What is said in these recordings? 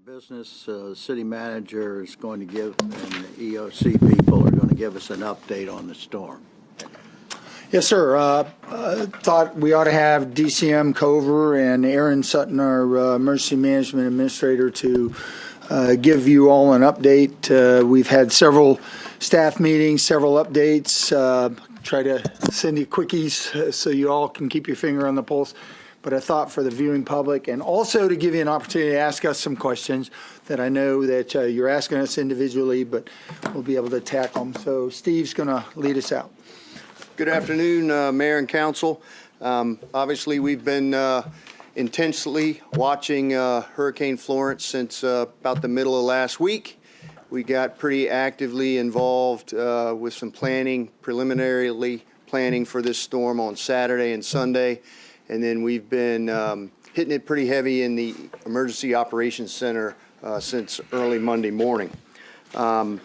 Business, city manager is going to give, and the EOC people are going to give us an update on the storm. Yes, sir. Thought we ought to have DCM Cover and Aaron Sutton, our emergency management administrator, to give you all an update. We've had several staff meetings, several updates. Try to send you quickies so you all can keep your finger on the pulse. But I thought for the viewing public, and also to give you an opportunity to ask us some questions that I know that you're asking us individually, but we'll be able to tackle them. So Steve's going to lead us out. Good afternoon, Mayor and Council. Obviously, we've been intensely watching Hurricane Florence since about the middle of last week. We got pretty actively involved with some planning, preliminarily planning for this storm on Saturday and Sunday. And then we've been hitting it pretty heavy in the Emergency Operations Center since early Monday morning. The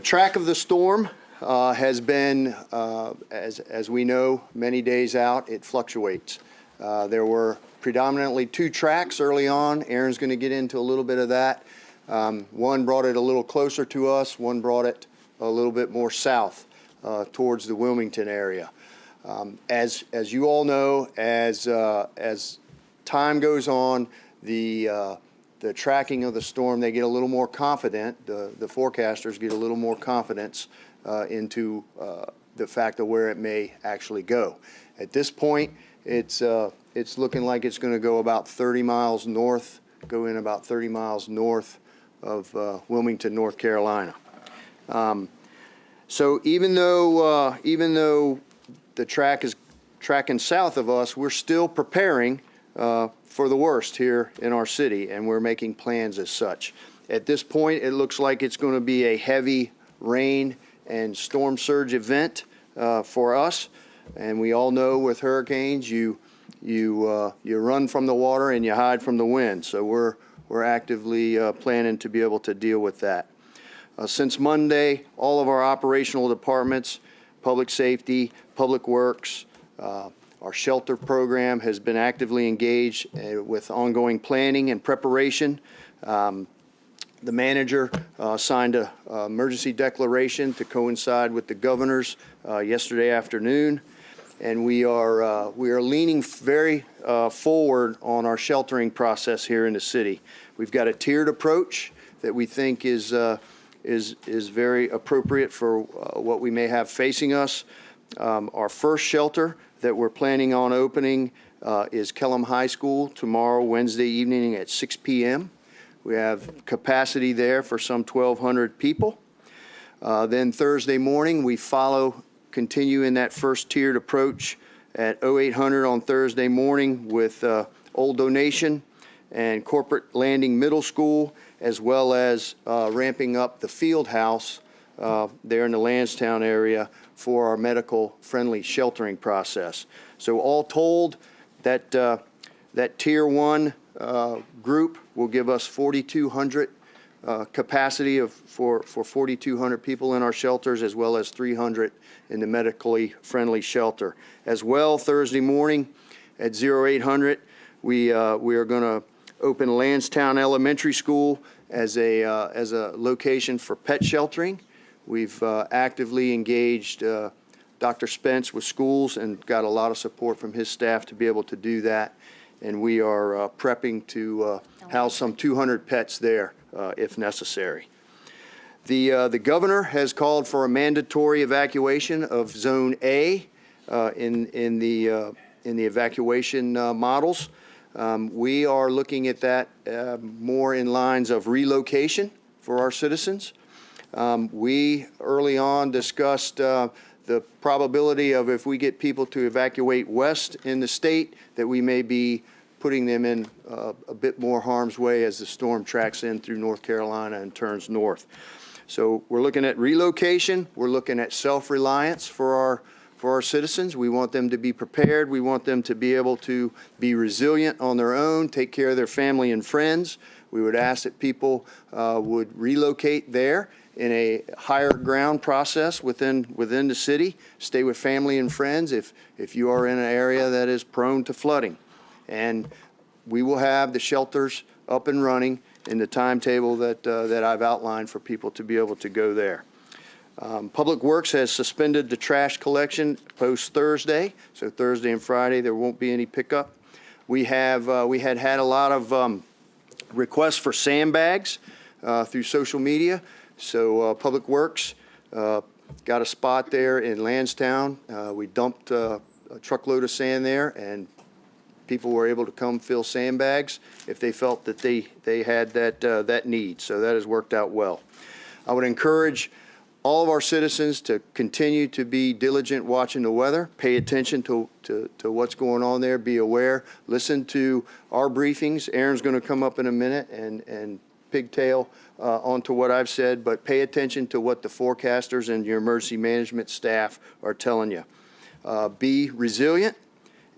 track of the storm has been, as we know, many days out. It fluctuates. There were predominantly two tracks early on. Aaron's going to get into a little bit of that. One brought it a little closer to us. One brought it a little bit more south towards the Wilmington area. As you all know, as time goes on, the tracking of the storm, they get a little more confident. The forecasters get a little more confidence into the fact of where it may actually go. At this point, it's looking like it's going to go about 30 miles north, go in about 30 miles north of Wilmington, North Carolina. So even though the track is tracking south of us, we're still preparing for the worst here in our city, and we're making plans as such. At this point, it looks like it's going to be a heavy rain and storm surge event for us. And we all know with hurricanes, you run from the water and you hide from the wind. So we're actively planning to be able to deal with that. Since Monday, all of our operational departments, public safety, public works, our shelter program has been actively engaged with ongoing planning and preparation. The manager signed an emergency declaration to coincide with the governors yesterday afternoon, and we are leaning very forward on our sheltering process here in the city. We've got a tiered approach that we think is very appropriate for what we may have facing us. Our first shelter that we're planning on opening is Kellam High School tomorrow, Wednesday evening at 6 p.m. We have capacity there for some 1,200 people. Then Thursday morning, we continue in that first tiered approach at 0800 on Thursday morning with Old Donation and Corporate Landing Middle School, as well as ramping up the field house there in the Lansdowne area for our medical-friendly sheltering process. So all told, that Tier 1 group will give us 4,200 capacity for 4,200 people in our shelters, as well as 300 in the medically friendly shelter. As well, Thursday morning at 0800, we are going to open Lansdowne Elementary School as a location for pet sheltering. We've actively engaged Dr. Spence with schools and got a lot of support from his staff to be able to do that. And we are prepping to house some 200 pets there if necessary. The governor has called for a mandatory evacuation of Zone A in the evacuation models. We are looking at that more in lines of relocation for our citizens. We early on discussed the probability of, if we get people to evacuate west in the state, that we may be putting them in a bit more harm's way as the storm tracks in through North Carolina and turns north. So we're looking at relocation. We're looking at self-reliance for our citizens. We want them to be prepared. We want them to be able to be resilient on their own, take care of their family and friends. We would ask that people would relocate there in a higher ground process within the city. Stay with family and friends if you are in an area that is prone to flooding. And we will have the shelters up and running in the timetable that I've outlined for people to be able to go there. Public Works has suspended the trash collection post-Thursday, so Thursday and Friday there won't be any pickup. We had a lot of requests for sandbags through social media, so Public Works got a spot there in Lansdowne. We dumped a truckload of sand there, and people were able to come fill sandbags if they felt that they had that need, so that has worked out well. I would encourage all of our citizens to continue to be diligent watching the weather, pay attention to what's going on there, be aware, listen to our briefings. Aaron's going to come up in a minute and pigtail onto what I've said, but pay attention to what the forecasters and your emergency management staff are telling you. Be resilient,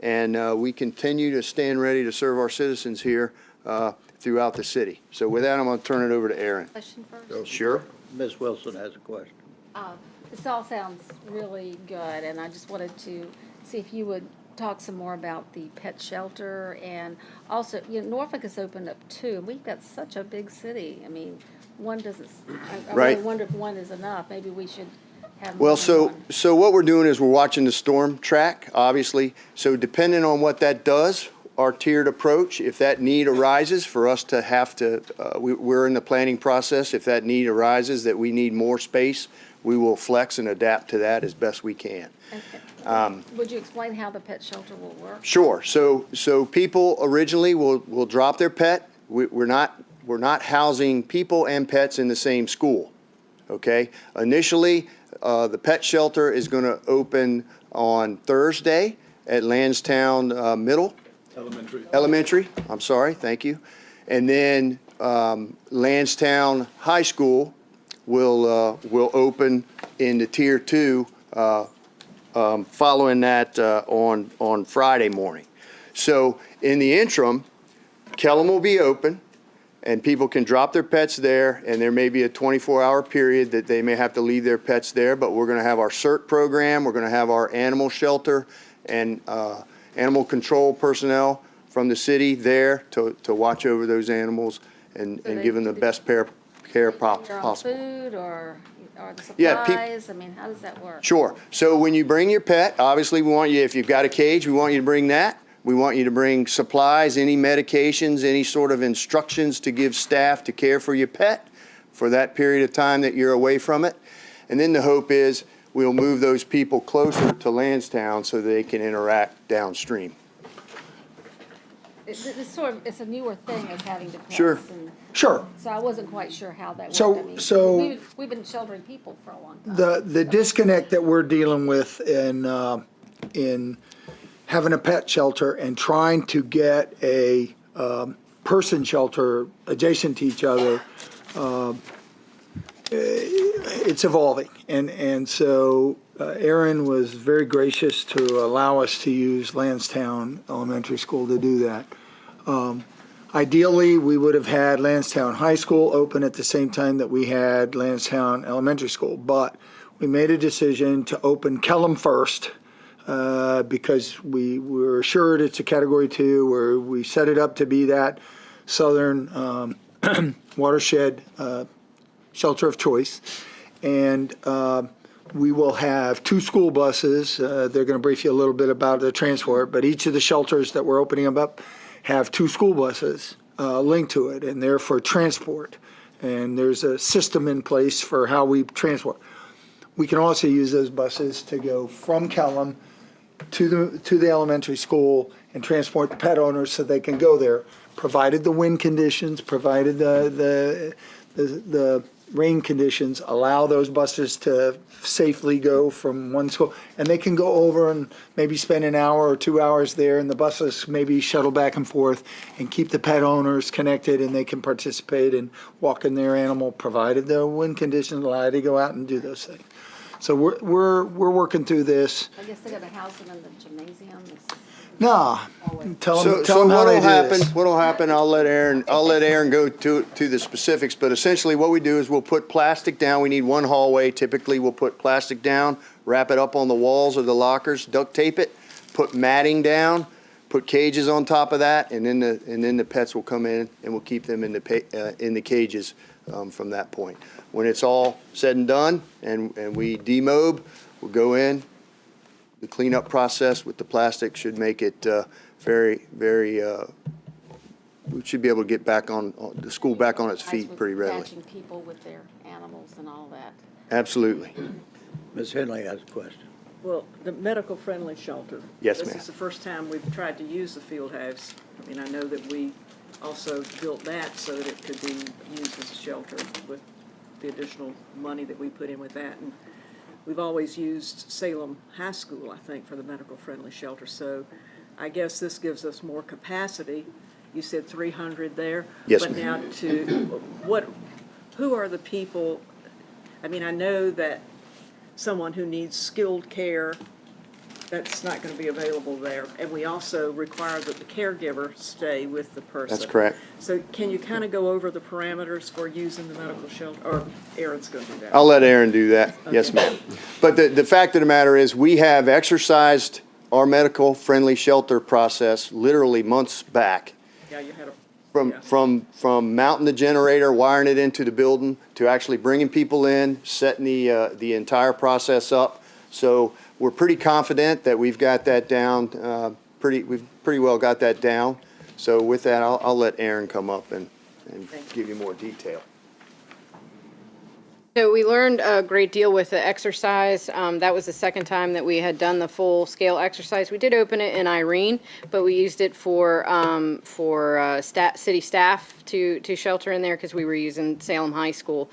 and we continue to stand ready to serve our citizens here throughout the city. So with that, I'm going to turn it over to Aaron. Question first? Sure. Ms. Wilson has a question. This all sounds really good, and I just wanted to see if you would talk some more about the pet shelter, and also, Norfolk has opened up too. We've got such a big city. I mean, one doesn't, I Right. really wonder if one is enough. Maybe we should have more Well, than one. so what we're doing is we're watching the storm track, obviously. So depending on what that does, our tiered approach, if that need arises for us to have to, we're in the planning process. If that need arises that we need more space, we will flex and adapt to that as best we can. Okay. Would you explain how the pet shelter will work? Sure. So people originally will drop their pet. We're not housing people and pets in the same school. Okay. Initially, the pet shelter is going to open on Thursday at Lansdowne Middle. Elementary. I'm sorry. Thank you. And then Lansdowne High School will open in the Tier 2 following that on Friday morning. So in the interim, Kellum will be open, and people can drop their pets there, and there may be a 24-hour period that they may have to leave their pets there, but we're going to have our CERT program, we're going to have our animal shelter and animal control personnel from the city there to watch over those animals and give them the best care Your own possible. food or the Yeah, supplies? I mean, how does that work? Sure. So when you bring your pet, obviously we want you, if you've got a cage, we want you to bring that. We want you to bring supplies, any medications, any sort of instructions to give staff to care for your pet for that period of time that you're away from it. And then the hope is we'll move those people closer to Lansdowne so they can interact downstream. It's a newer thing of having to pets. Sure. And Sure. so I wasn't quite sure how that worked. So- I mean, so- we've been sheltering people for a long time. The disconnect that we're dealing with in having a pet shelter and trying to get a person shelter adjacent to each other, it's evolving. And so Aaron was very gracious to allow us to use Lansdowne Elementary School to do that. Ideally, we would have had Lansdowne High School open at the same time that we had Lansdowne Elementary School, but we made a decision to open Kellum first because we were assured it's a Category 2, where we set it up to be that southern watershed shelter of choice. And we will have 2 school buses. They're going to brief you a little bit about the transport, but each of the shelters that we're opening them up have 2 school buses linked to it, and they're for transport. And there's a system in place for how we transport. We can also use those buses to go from Kellum to the elementary school and transport the pet owners so they can go there, provided the wind conditions, provided the rain conditions allow those buses to safely go from one school. And they can go over and maybe spend an hour or 2 hours there, and the buses maybe shuttle back and forth and keep the pet owners connected, and they can participate and walk in their animal, provided the wind conditions allow to go out and do those things. So we're working through this. I guess they're going to house them in the gymnasium. Nah, tell them So how they what'll do happen, this. what'll happen, I'll let Aaron go to the specifics, but essentially what we do is we'll put plastic down. We need one hallway. Typically, we'll put plastic down, wrap it up on the walls of the lockers, duct tape it, put matting down, put cages on top of that, and then the pets will come in, and we'll keep them in the cages from that point. When it's all said and done, and we demob, we'll go in. The cleanup process with the plastic should make it very, very. We should be able to get back on the school back on its feet pretty readily. Catching people with their animals and all that. Absolutely. Ms. Henley has a question. Well, the medical-friendly shelter. Yes, This ma'am. is the first time we've tried to use the field house. I mean, I know that we also built that so that it could be used as a shelter with the additional money that we put in with that. And we've always used Salem High School, I think, for the medical-friendly shelter. So I guess this gives us more capacity. You said 300 there? Yes, But ma'am. now who are the people? I mean, I know that someone who needs skilled care, that's not going to be available there. And we also require that the caregiver stay with the person. That's correct. So can you kind of go over the parameters for using the medical shelter? Or Aaron's going to do that? I'll let Aaron do that. Yes, ma'am. But the fact of the matter is, we have exercised our medical-friendly shelter process literally months back. Yeah, you had a. From mounting the generator, wiring it into the building, to actually bringing people in, setting the entire process up. So we're pretty confident that we've got that down, we've pretty well got that down. So with that, I'll let Aaron come up and give you more detail. So we learned a great deal with the exercise. That was the second time that we had done the full-scale exercise. We did open it in Irene, but we used it for city staff to shelter in there because we were using Salem High School.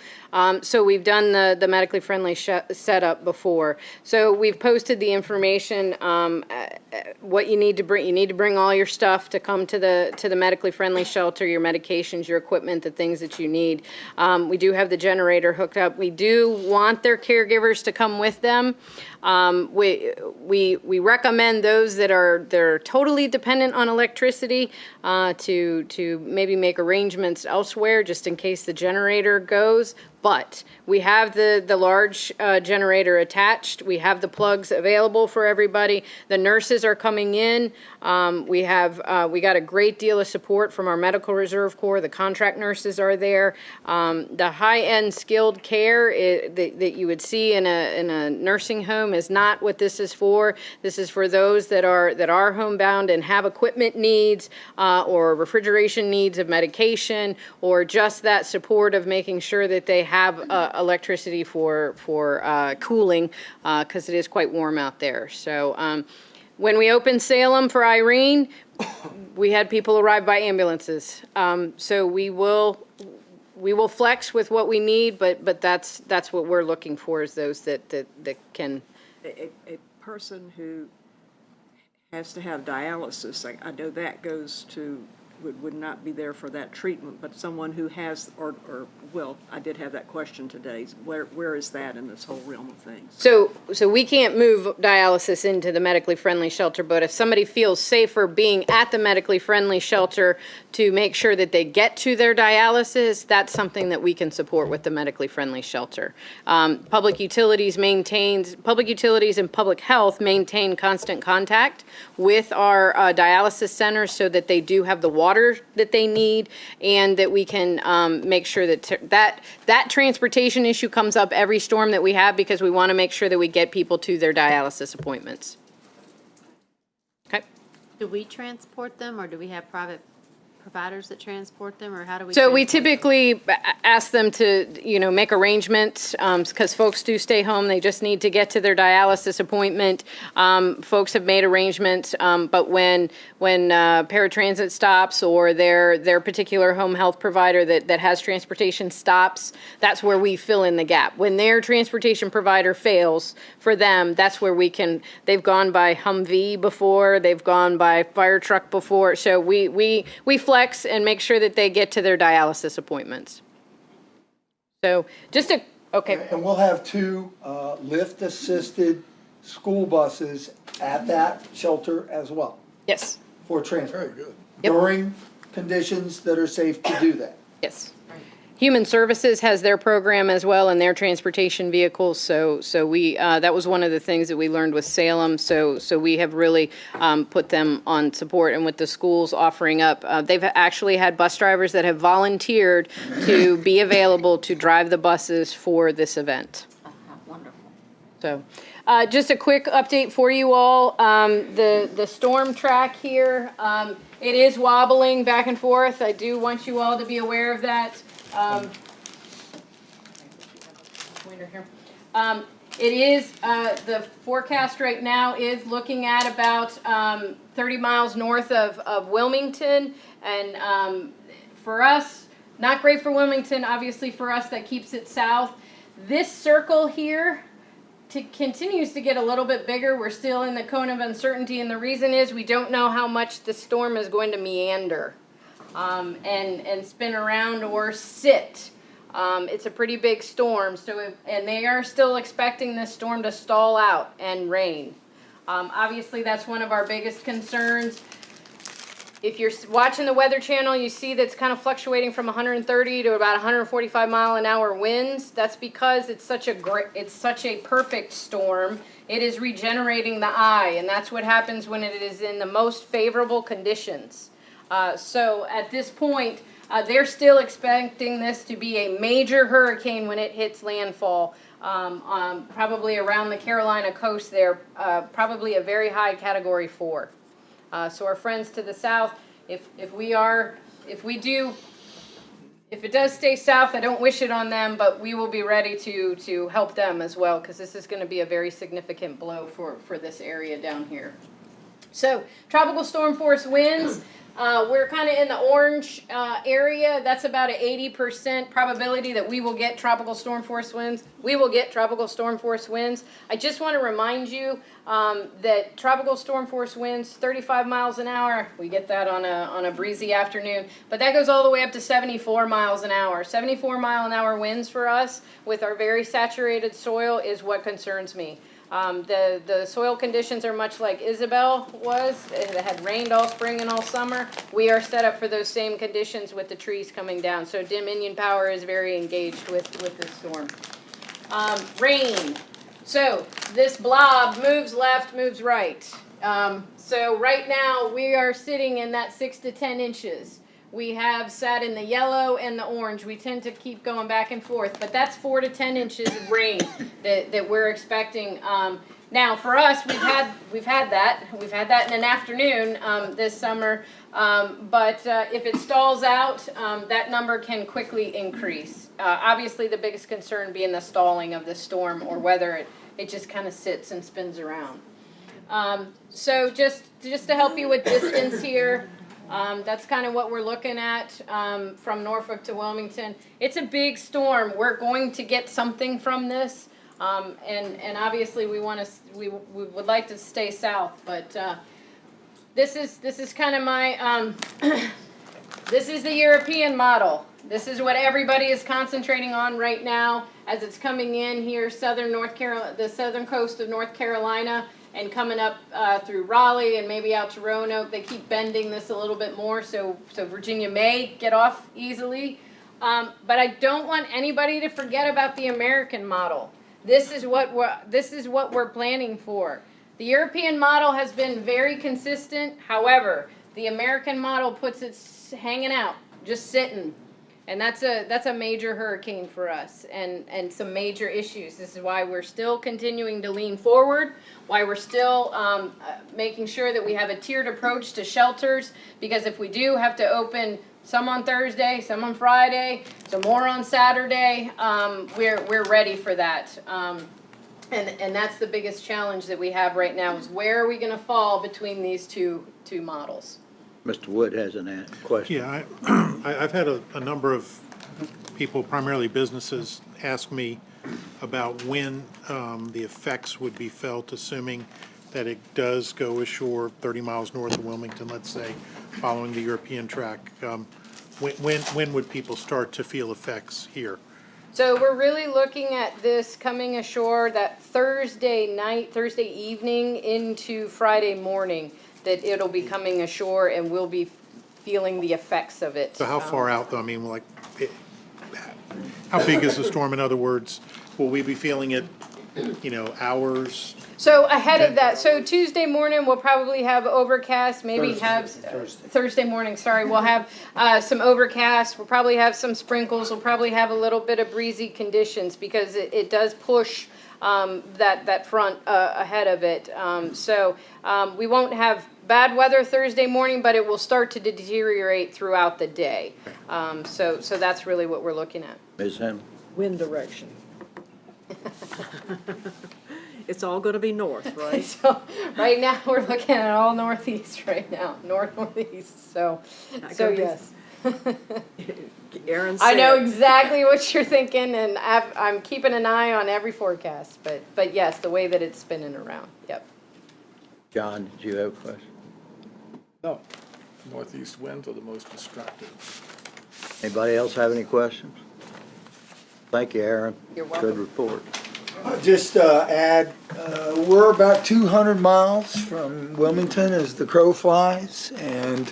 So we've done the medically friendly setup before. So we've posted the information, what you need to bring. You need to bring all your stuff to come to the medically friendly shelter, your medications, your equipment, the things that you need. We do have the generator hooked up. We do want their caregivers to come with them. We recommend those they're totally dependent on electricity to maybe make arrangements elsewhere just in case the generator goes. But we have the large generator attached. We have the plugs available for everybody. The nurses are coming in. We got a great deal of support from our Medical Reserve Corps. The contract nurses are there. The high-end skilled care that you would see in a nursing home is not what this is for. This is for those that are homebound and have equipment needs or refrigeration needs of medication, or just that support of making sure that they have electricity for cooling because it is quite warm out there. So when we opened Salem for Irene, we had people arrive by ambulances. So we will flex with what we need, but that's what we're looking for, is those that can. A person who has to have dialysis, I know that goes to, would not be there for that treatment, but someone who has, well, I did have that question today. Where is that in this whole realm of things? So we can't move dialysis into the medically friendly shelter, but if somebody feels safer being at the medically friendly shelter to make sure that they get to their dialysis, that's something that we can support with the medically friendly shelter. Public utilities and public health maintain constant contact with our dialysis centers so that they do have the water that they need, and that we can make sure that transportation issue comes up every storm that we have, because we want to make sure that we get people to their dialysis appointments. Okay. Do we transport them, or do we have private providers that transport them, or how do we? So we transport them? typically ask them to, make arrangements, because folks do stay home. They just need to get to their dialysis appointment. Folks have made arrangements, but when paratransit stops, or their particular home health provider that has transportation stops, that's where we fill in the gap. When their transportation provider fails for them, that's where they've gone by Humvee before, they've gone by fire truck before, so we flex and make sure that they get to their dialysis appointments. So okay. And we'll have 2 lift-assisted school buses at that shelter as well Yes, for transport. Very good. Yep. During conditions that are safe to do that. yes. Human Services has their program as well and their transportation vehicles. So we, that was one of the things that we learned with Salem. So we have really put them on support, and with the schools offering up, they've actually had bus drivers that have volunteered to be available to drive the buses for this event. Wonderful. So, just a quick update for you all. The storm track here, it is wobbling back and forth. I do want you all to be aware of that. Pointer here. It is, the forecast right now is looking at about 30 miles north of Wilmington. And for us, not great for Wilmington. Obviously for us, that keeps it south. This circle here continues to get a little bit bigger. We're still in the cone of uncertainty, and the reason is we don't know how much the storm is going to meander and spin around or sit. It's a pretty big storm, and they are still expecting this storm to stall out and rain. Obviously, that's one of our biggest concerns. If you're watching the Weather Channel, you see that's kind of fluctuating from 130 to about 145 mile an hour winds. That's because it's such a perfect storm. It is regenerating the eye, and that's what happens when it is in the most favorable conditions. So at this point, they're still expecting this to be a major hurricane when it hits landfall, probably around the Carolina coast there, probably a very high Category 4. So our friends to the south, if it does stay south, I don't wish it on them, but we will be ready to help them as well, because this is going to be a very significant blow for this area down here. So tropical storm force winds. We're kind of in the orange area. That's about an 80% probability that we will get tropical storm force winds. We will get tropical storm force winds. I just want to remind you that tropical storm force winds, 35 miles an hour. We get that on a breezy afternoon, but that goes all the way up to 74 miles an hour. 74 mile an hour winds for us with our very saturated soil is what concerns me. The soil conditions are much like Isabel was. It had rained all spring and all summer. We are set up for those same conditions with the trees coming down. So Dominion Power is very engaged with this storm. Rain. So this blob moves left, moves right. So right now we are sitting in that 6 to 10 inches. We have sat in the yellow and the orange. We tend to keep going back and forth, but that's 4 to 10 inches of rain that we're expecting. Now for us, we've had that in an afternoon this summer. But if it stalls out, that number can quickly increase. Obviously, the biggest concern being the stalling of the storm, or whether it just kind of sits and spins around. So just to help you with distance here. That's kind of what we're looking at from Norfolk to Wilmington. It's a big storm. We're going to get something from this, and obviously we would like to stay south. But this is kind of my this is the European model. This is what everybody is concentrating on right now as it's coming in here, the southern coast of North Carolina. And coming up through Raleigh and maybe out to Roanoke. They keep bending this a little bit more, so Virginia may get off easily. But I don't want anybody to forget about the American model. This is what we're planning for. The European model has been very consistent. However, the American model puts it hanging out, just sitting. And that's a major hurricane for us, and some major issues. This is why we're still continuing to lean forward, why we're still making sure that we have a tiered approach to shelters, because if we do have to open some on Thursday, some on Friday, some more on Saturday, we're ready for that. And that's the biggest challenge that we have right now, is where are we going to fall between these two models? Mr. Wood has a question. Yeah, I've had a number of people, primarily businesses, ask me about when the effects would be felt, assuming that it does go ashore 30 miles north of Wilmington, let's say, following the European track. When would people start to feel effects here? So we're really looking at this coming ashore that Thursday evening into Friday morning, that it'll be coming ashore and we'll be feeling the effects of it. So how far out, though? I mean, like, How big is the storm? In other words, will we be feeling it, hours? So ahead of that, so Tuesday morning, we'll probably have overcast, maybe Thursday morning, sorry, we'll have some overcast, we'll probably have some sprinkles, we'll probably have a little bit of breezy conditions because it does push that front ahead of it. So we won't have bad weather Thursday morning, but it will start to deteriorate throughout the day. So that's really what we're looking at. Ms. Hammond? Wind direction. It's all gonna be north, right? So right now, we're looking at all northeast right now, northeast, so gonna be- yes. Aaron I know said- exactly what you're thinking, and I'm keeping an eye on every forecast, but yes, the way that it's spinning around, yep. John, did you have a question? No, northeast winds are the most destructive. Anybody else have any questions? Thank you, Aaron. You're welcome. Good report. Just add, we're about 200 miles from Wilmington as the crow flies, and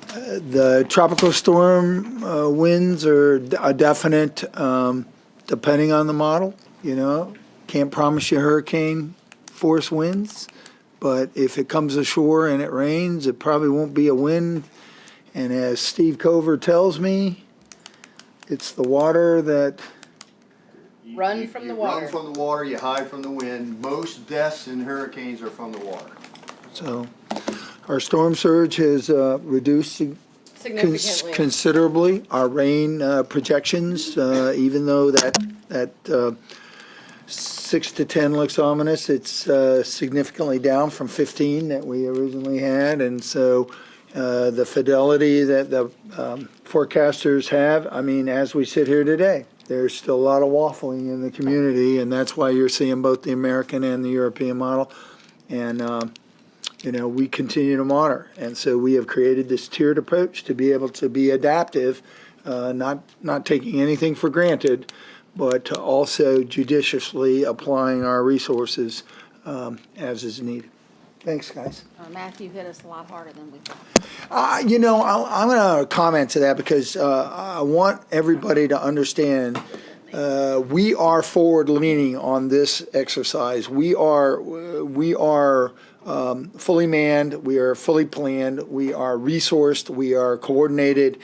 the tropical storm winds are a definite, depending on the model, Can't promise you hurricane force winds, but if it comes ashore and it rains, it probably won't be a wind. And as Steve Cover tells me, it's the water that Run from the You water. run from the water, you hide from the wind. Most deaths in hurricanes are from the water. So, our storm surge has reduced Significantly. considerably. Our rain projections, even though that 6 to 10 looks ominous, it's significantly down from 15 that we originally had. And so the fidelity that the forecasters have, as we sit here today, there's still a lot of waffling in the community, and that's why you're seeing both the American and the European model. And, we continue to monitor. And so we have created this tiered approach to be able to be adaptive, not taking anything for granted, but also judiciously applying our resources as is needed. Thanks, guys. Matthew hit us a lot harder than we thought. I'm going to comment to that because I want everybody to understand we are forward-leaning on this exercise. We are fully manned. We are fully planned. We are resourced. We are coordinated.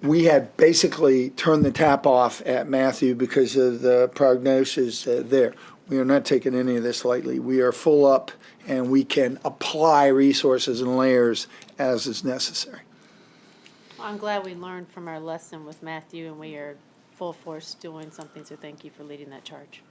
We had basically turned the tap off at Matthew because of the prognosis there. We are not taking any of this lightly. We are full up, and we can apply resources and layers as is necessary. Well, I'm glad we learned from our lesson with Matthew, and we are full force doing something, so thank you for leading that charge.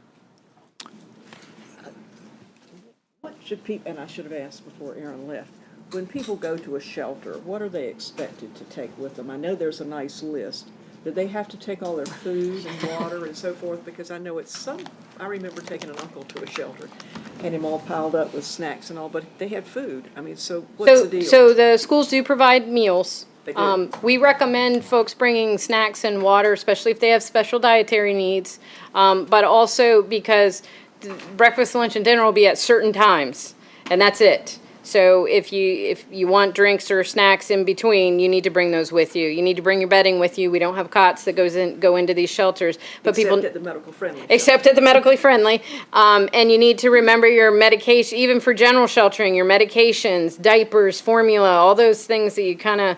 What should people, and I should have asked before Aaron left, when people go to a shelter, what are they expected to take with them? I know there's a nice list. Do they have to take all their food and water and so forth? Because I know I remember taking an uncle to a shelter, had him all piled up with snacks and all, but they had food. So what's the deal? So the schools do provide meals. They do. We recommend folks bringing snacks and water, especially if they have special dietary needs, but also because breakfast, lunch, and dinner will be at certain times, and that's it. So if you want drinks or snacks in between, you need to bring those with you. You need to bring your bedding with you. We don't have cots that go into these shelters, but Except at the medical friendly. except at the medically friendly. And you need to remember your medication, even for general sheltering, your medications, diapers, formula, all those things that you kind of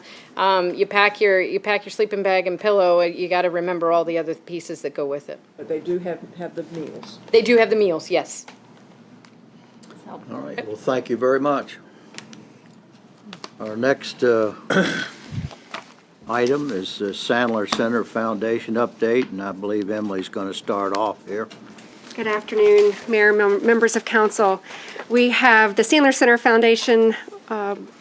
you pack your sleeping bag and pillow. You got to remember all the other pieces that go with it. But they do have the meals. They do have the meals, yes. All right, well, thank you very much. Our next item is the Sandler Center Foundation update, and I believe Emily's going to start off here. Good afternoon, Mayor, members of council. We have the Sandler Center Foundation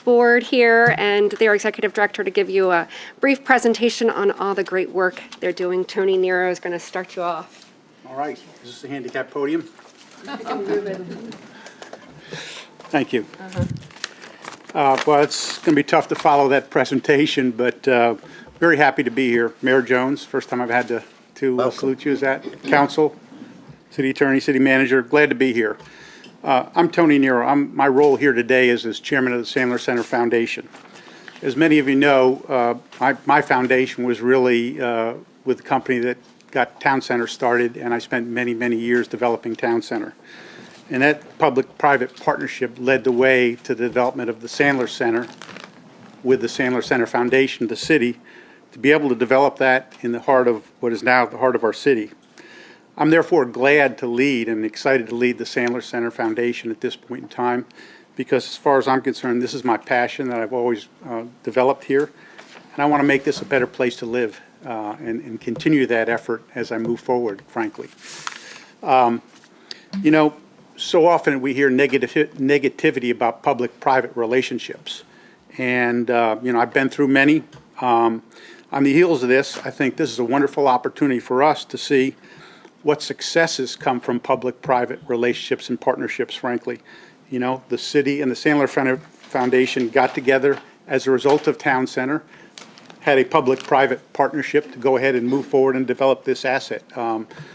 board here and their executive director to give you a brief presentation on all the great work they're doing. Tony Nero is going to start you off. All right, is this the handicap podium? Thank you. Well, it's going to be tough to follow that presentation, but very happy to be here. Mayor Jones, first time I've had to salute you as that. Council, city attorney, city manager, glad to be here. I'm Tony Nero. My role here today is as chairman of the Sandler Center Foundation. As many of you know, my foundation was really with the company that got Town Center started, and I spent many, many years developing Town Center. And that public-private partnership led the way to the development of the Sandler Center with the Sandler Center Foundation, the city, to be able to develop that in the heart of what is now the heart of our city. I'm therefore glad to lead and excited to lead the Sandler Center Foundation at this point in time, because as far as I'm concerned, this is my passion that I've always developed here, and I want to make this a better place to live and continue that effort as I move forward, frankly. You know, so often we hear negativity about public-private relationships, and you know, I've been through many. On the heels of this, I think this is a wonderful opportunity for us to see what successes come from public-private relationships and partnerships, frankly. You know, the city and the Sandler Foundation got together as a result of Town Center, had a public-private partnership to go ahead and move forward and develop this asset.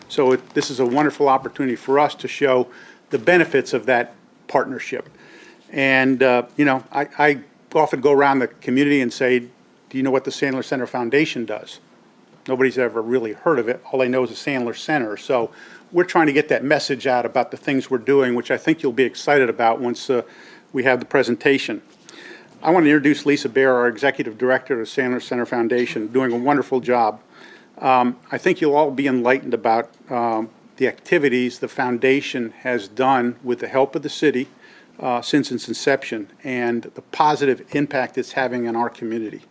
So this is a wonderful opportunity for us to show the benefits of that partnership. And, you know, I often go around the community and say, do you know what the Sandler Center Foundation does? Nobody's ever really heard of it. All they know is the Sandler Center. So we're trying to get that message out about the things we're doing, which I think you'll be excited about once we have the presentation. I want to introduce Lisa Bear, our Executive Director of the Sandler Center Foundation, doing a wonderful job. I think you'll all be enlightened about the activities the foundation has done with the help of the city since its inception and the positive impact it's having on our community.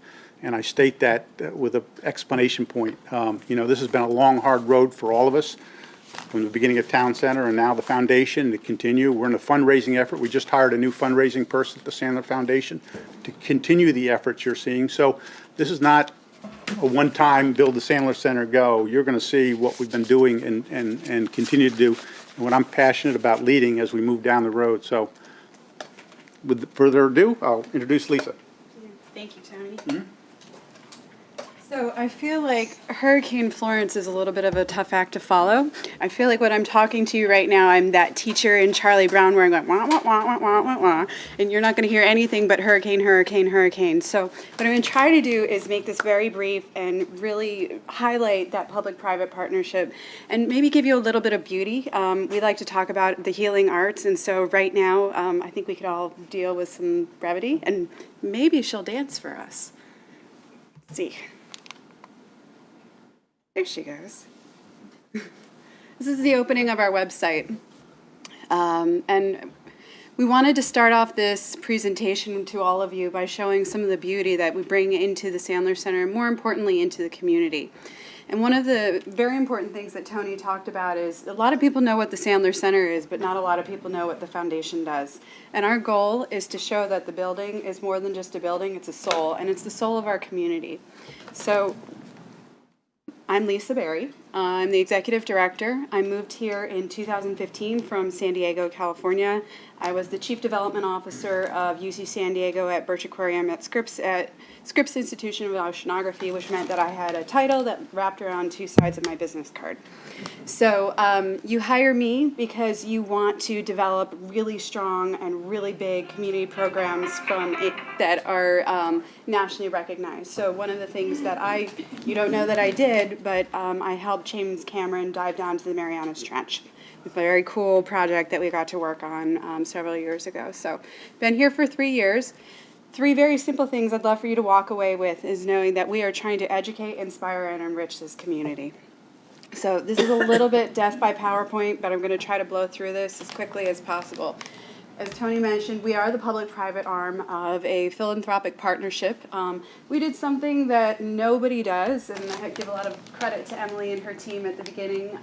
And I state that with an explanation point. You know, this has been a long, hard road for all of us from the beginning of Town Center and now the foundation to continue. We're in a fundraising effort. We just hired a new fundraising person at the Sandler Foundation to continue the efforts you're seeing. So this is not a one-time build the Sandler Center go. You're going to see what we've been doing and continue to do and what I'm passionate about leading as we move down the road. So with further ado, I'll introduce Lisa. Thank you, Tony. So I feel like Hurricane Florence is a little bit of a tough act to follow. I feel like when I'm talking to you right now, I'm that teacher in Charlie Brown where I'm going, wah, wah, wah, wah, wah, wah, wah, and you're not going to hear anything but hurricane, hurricane, hurricane. So what I'm going to try to do is make this very brief and really highlight that public-private partnership and maybe give you a little bit of beauty. We like to talk about the healing arts, and so right now I think we could all deal with some brevity, and maybe she'll dance for us. Let's see. There she goes. This is the opening of our website. And we wanted to start off this presentation to all of you by showing some of the beauty that we bring into the Sandler Center, and more importantly, into the community. And one of the very important things that Tony talked about is a lot of people know what the Sandler Center is, but not a lot of people know what the foundation does. And our goal is to show that the building is more than just a building, it's a soul, and it's the soul of our community. So I'm Lisa Berry. I'm the executive director. I moved here in 2015 from San Diego, California. I was the chief development officer of UC San Diego at Birch Aquarium at Scripps Institution of Oceanography, which meant that I had a title that wrapped around two sides of my business card. So you hire me because you want to develop really strong and really big community programs that are nationally recognized. So one of the things that you don't know that I did, but I helped James Cameron dive down to the Marianas Trench. A very cool project that we got to work on several years ago. So been here for 3 years. 3 very simple things I'd love for you to walk away with is knowing that we are trying to educate, inspire, and enrich this community. So this is a little bit death by PowerPoint, but I'm going to try to blow through this as quickly as possible. As Tony mentioned, we are the public-private arm of a philanthropic partnership. We did something that nobody does, and I give a lot of credit to Emily and her team at the beginning.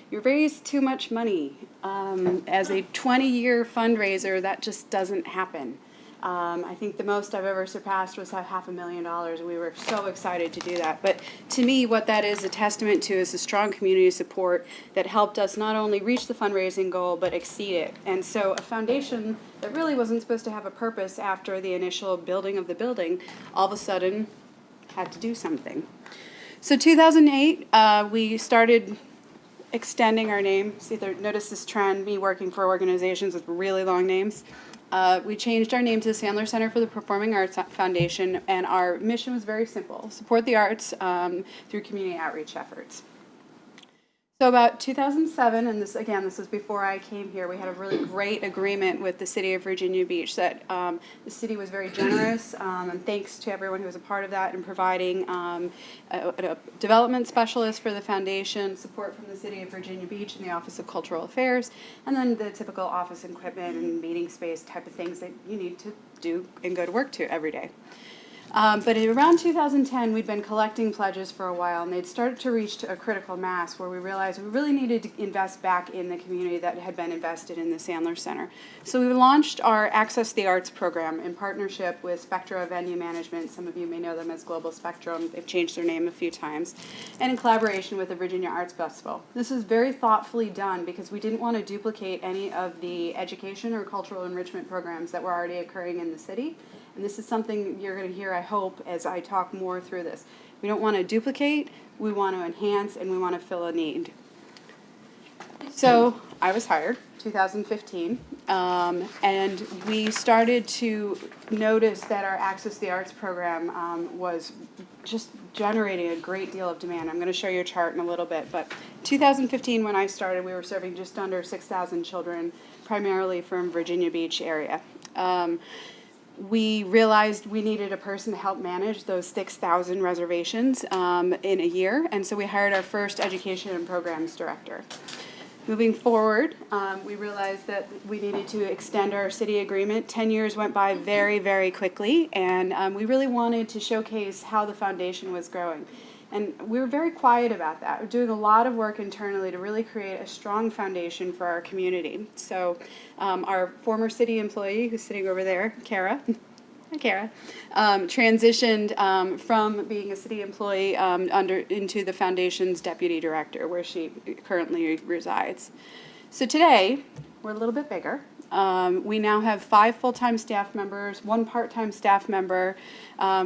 You raised too much money. As a 20-year fundraiser, that just doesn't happen. I think the most I've ever surpassed was $500,000. We were so excited to do that. But to me, what that is a testament to is the strong community support that helped us not only reach the fundraising goal, but exceed it. And so a foundation that really wasn't supposed to have a purpose after the initial building of the building, all of a sudden had to do something. So 2008, we started extending our name. See, notice this trend, me working for organizations with really long names. We changed our name to the Sandler Center for the Performing Arts Foundation, and our mission was very simple: support the arts through community outreach efforts. So about 2007, and this was before I came here, we had a really great agreement with the city of Virginia Beach that the city was very generous, and thanks to everyone who was a part of that in providing a development specialist for the foundation, support from the city of Virginia Beach and the Office of Cultural Affairs, and then the typical office equipment and meeting space type of things that you need to do and go to work to every day. But in around 2010, we'd been collecting pledges for a while, and they'd started to reach to a critical mass where we realized we really needed to invest back in the community that had been invested in the Sandler Center. So we launched our Access the Arts program in partnership with Spectra Venue Management. Some of you may know them as Global Spectrum. They've changed their name a few times. And in collaboration with the Virginia Arts Festival. This is very thoughtfully done because we didn't want to duplicate any of the education or cultural enrichment programs that were already occurring in the city. And this is something you're going to hear, I hope, as I talk more through this. We don't want to duplicate, we want to enhance, and we want to fill a need. So I was hired 2015, and we started to notice that our Access the Arts program was just generating a great deal of demand. I'm going to show you a chart in a little bit, but 2015 when I started, we were serving just under 6,000 children, primarily from Virginia Beach area. We realized we needed a person to help manage those 6,000 reservations in a year, and so we hired our first education and programs director. Moving forward, we realized that we needed to extend our city agreement. 10 years went by very, very quickly, and we really wanted to showcase how the foundation was growing. And we were very quiet about that. We're doing a lot of work internally to really create a strong foundation for our community. So our former city employee, who's sitting over there, Kara, hi Kara, transitioned from being a city employee into the foundation's deputy director, where she currently resides. So today, we're a little bit bigger. We now have 5 full-time staff members, 1 part-time staff member.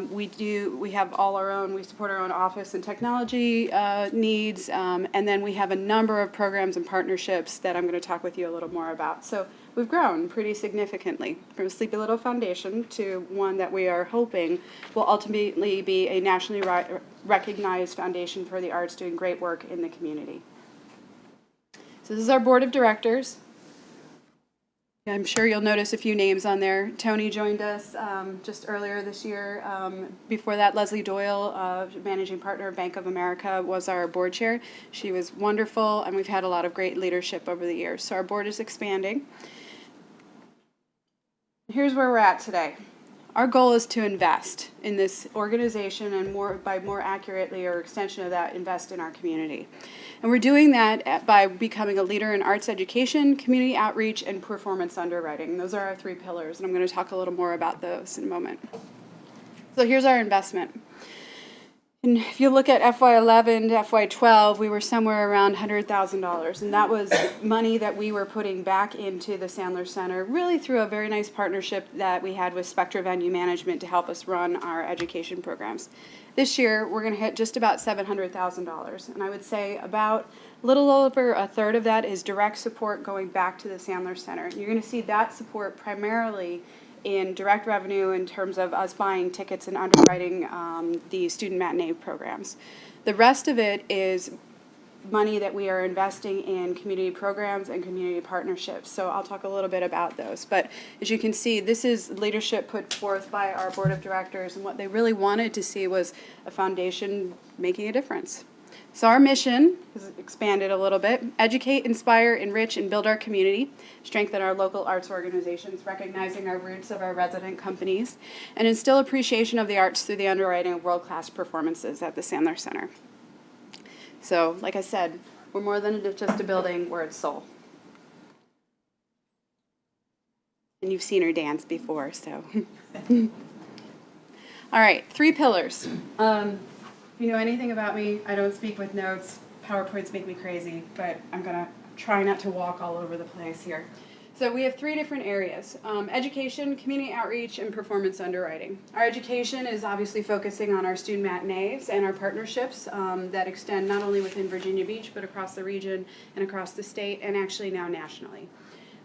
We have all our own, we support our own office and technology needs, and then we have a number of programs and partnerships that I'm going to talk with you a little more about. So we've grown pretty significantly from a Sleepy Little Foundation to one that we are hoping will ultimately be a nationally recognized foundation for the arts doing great work in the community. So this is our board of directors. I'm sure you'll notice a few names on there. Tony joined us just earlier this year. Before that, Leslie Doyle, managing partner of Bank of America, was our board chair. She was wonderful, and we've had a lot of great leadership over the years. So our board is expanding. Here's where we're at today. Our goal is to invest in this organization and more accurately, or extension of that, invest in our community. And we're doing that by becoming a leader in arts education, community outreach, and performance underwriting. Those are our 3 pillars, and I'm going to talk a little more about those in a moment. So here's our investment. And if you look at FY11 to FY12, we were somewhere around $100,000, and that was money that we were putting back into the Sandler Center, really through a very nice partnership that we had with Spectra Venue Management to help us run our education programs. This year, we're going to hit just about $700,000, and I would say about a little over a third of that is direct support going back to the Sandler Center. And you're going to see that support primarily in direct revenue in terms of us buying tickets and underwriting the student matinee programs. The rest of it is money that we are investing in community programs and community partnerships. So I'll talk a little bit about those. But as you can see, this is leadership put forth by our board of directors, and what they really wanted to see was a foundation making a difference. So our mission has expanded a little bit: educate, inspire, enrich, and build our community, strengthen our local arts organizations, recognizing our roots of our resident companies, and instill appreciation of the arts through the underwriting of world-class performances at the Sandler Center. So, like I said, we're more than just a building, we're its soul. And you've seen her dance before, so. All right, 3 pillars. If you know anything about me, I don't speak with notes. PowerPoints make me crazy, but I'm going to try not to walk all over the place here. So we have three different areas: education, community outreach, and performance underwriting. Our education is obviously focusing on our student matinees and our partnerships that extend not only within Virginia Beach, but across the region and across the state, and actually now nationally.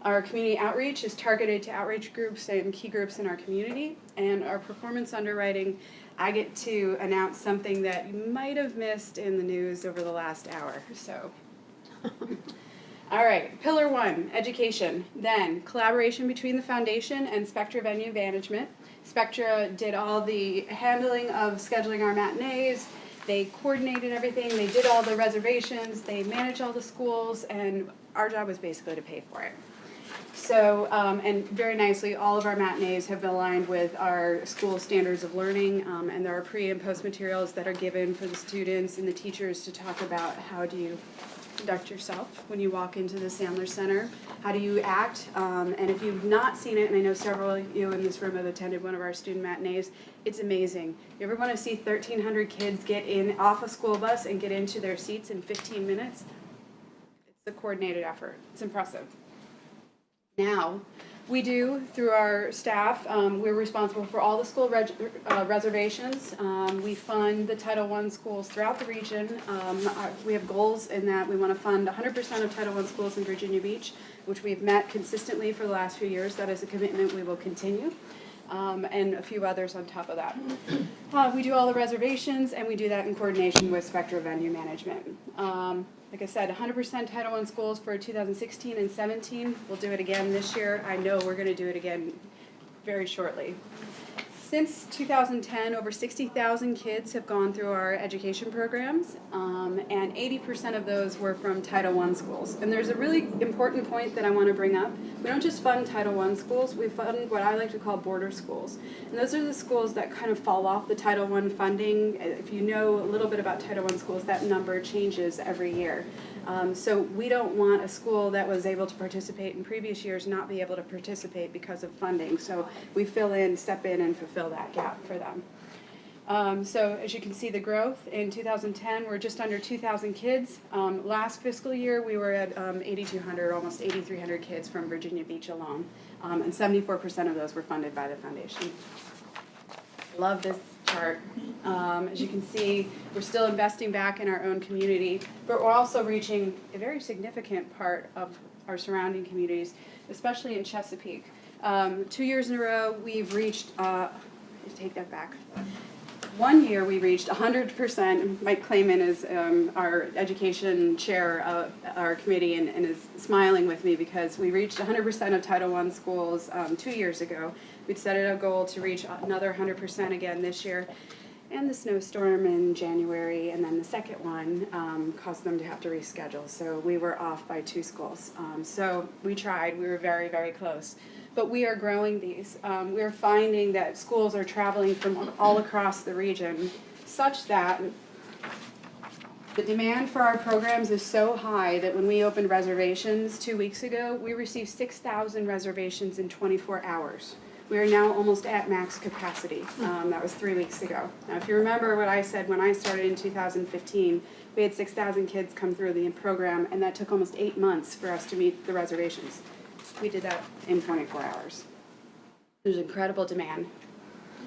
Our community outreach is targeted to outreach groups and key groups in our community. And our performance underwriting, I get to announce something that you might have missed in the news over the last hour. So. All right, pillar one, education. Then collaboration between the foundation and Spectra Venue Management. Spectra did all the handling of scheduling our matinees. They coordinated everything. They did all the reservations. They managed all the schools, and our job was basically to pay for it. So, and very nicely, all of our matinees have been aligned with our school standards of learning, and there are pre and post materials that are given for the students and the teachers to talk about how do you conduct yourself when you walk into the Sandler Center. How do you act? And if you've not seen it, and I know several of you in this room have attended one of our student matinees, it's amazing. You ever want to see 1,300 kids get in off a school bus and get into their seats in 15 minutes? It's a coordinated effort. It's impressive. Now, we do, through our staff, we're responsible for all the school reservations. We fund the Title I schools throughout the region. We have goals in that we want to fund 100% of Title I schools in Virginia Beach, which we've met consistently for the last few years. That is a commitment we will continue. And a few others on top of that. We do all the reservations, and we do that in coordination with Spectra Venue Management. Like I said, 100% Title I schools for 2016 and 17. We'll do it again this year. I know we're going to do it again very shortly. Since 2010, over 60,000 kids have gone through our education programs, and 80% of those were from Title I schools. And there's a really important point that I want to bring up. We don't just fund Title I schools, we fund what I like to call border schools. And those are the schools that kind of fall off the Title I funding. If you know a little bit about Title I schools, that number changes every year. So we don't want a school that was able to participate in previous years not be able to participate because of funding. So we step in and fulfill that gap for them. So as you can see, the growth in 2010, we're just under 2,000 kids. Last fiscal year, we were at 8,200, almost 8,300 kids from Virginia Beach alone. And 74% of those were funded by the foundation. Love this chart. As you can see, we're still investing back in our own community, but we're also reaching a very significant part of our surrounding communities, especially in Chesapeake. 2 years in a row, we've reached, take that back. 1 year we reached 100%. Mike Clayman is our education chair of our committee and is smiling with me because we reached 100% of Title I schools 2 years ago. We'd set it a goal to reach another 100% again this year. And the snowstorm in January and then the second one caused them to have to reschedule. So we were off by 2 schools. So we tried. We were very, very close. But we are growing these. We're finding that schools are traveling from all across the region such that the demand for our programs is so high that when we opened reservations 2 weeks ago, we received 6,000 reservations in 24 hours. We are now almost at max capacity. That was 3 weeks ago. Now, if you remember what I said when I started in 2015, we had 6,000 kids come through the program, and that took almost 8 months for us to meet the reservations. We did that in 24 hours. There's incredible demand.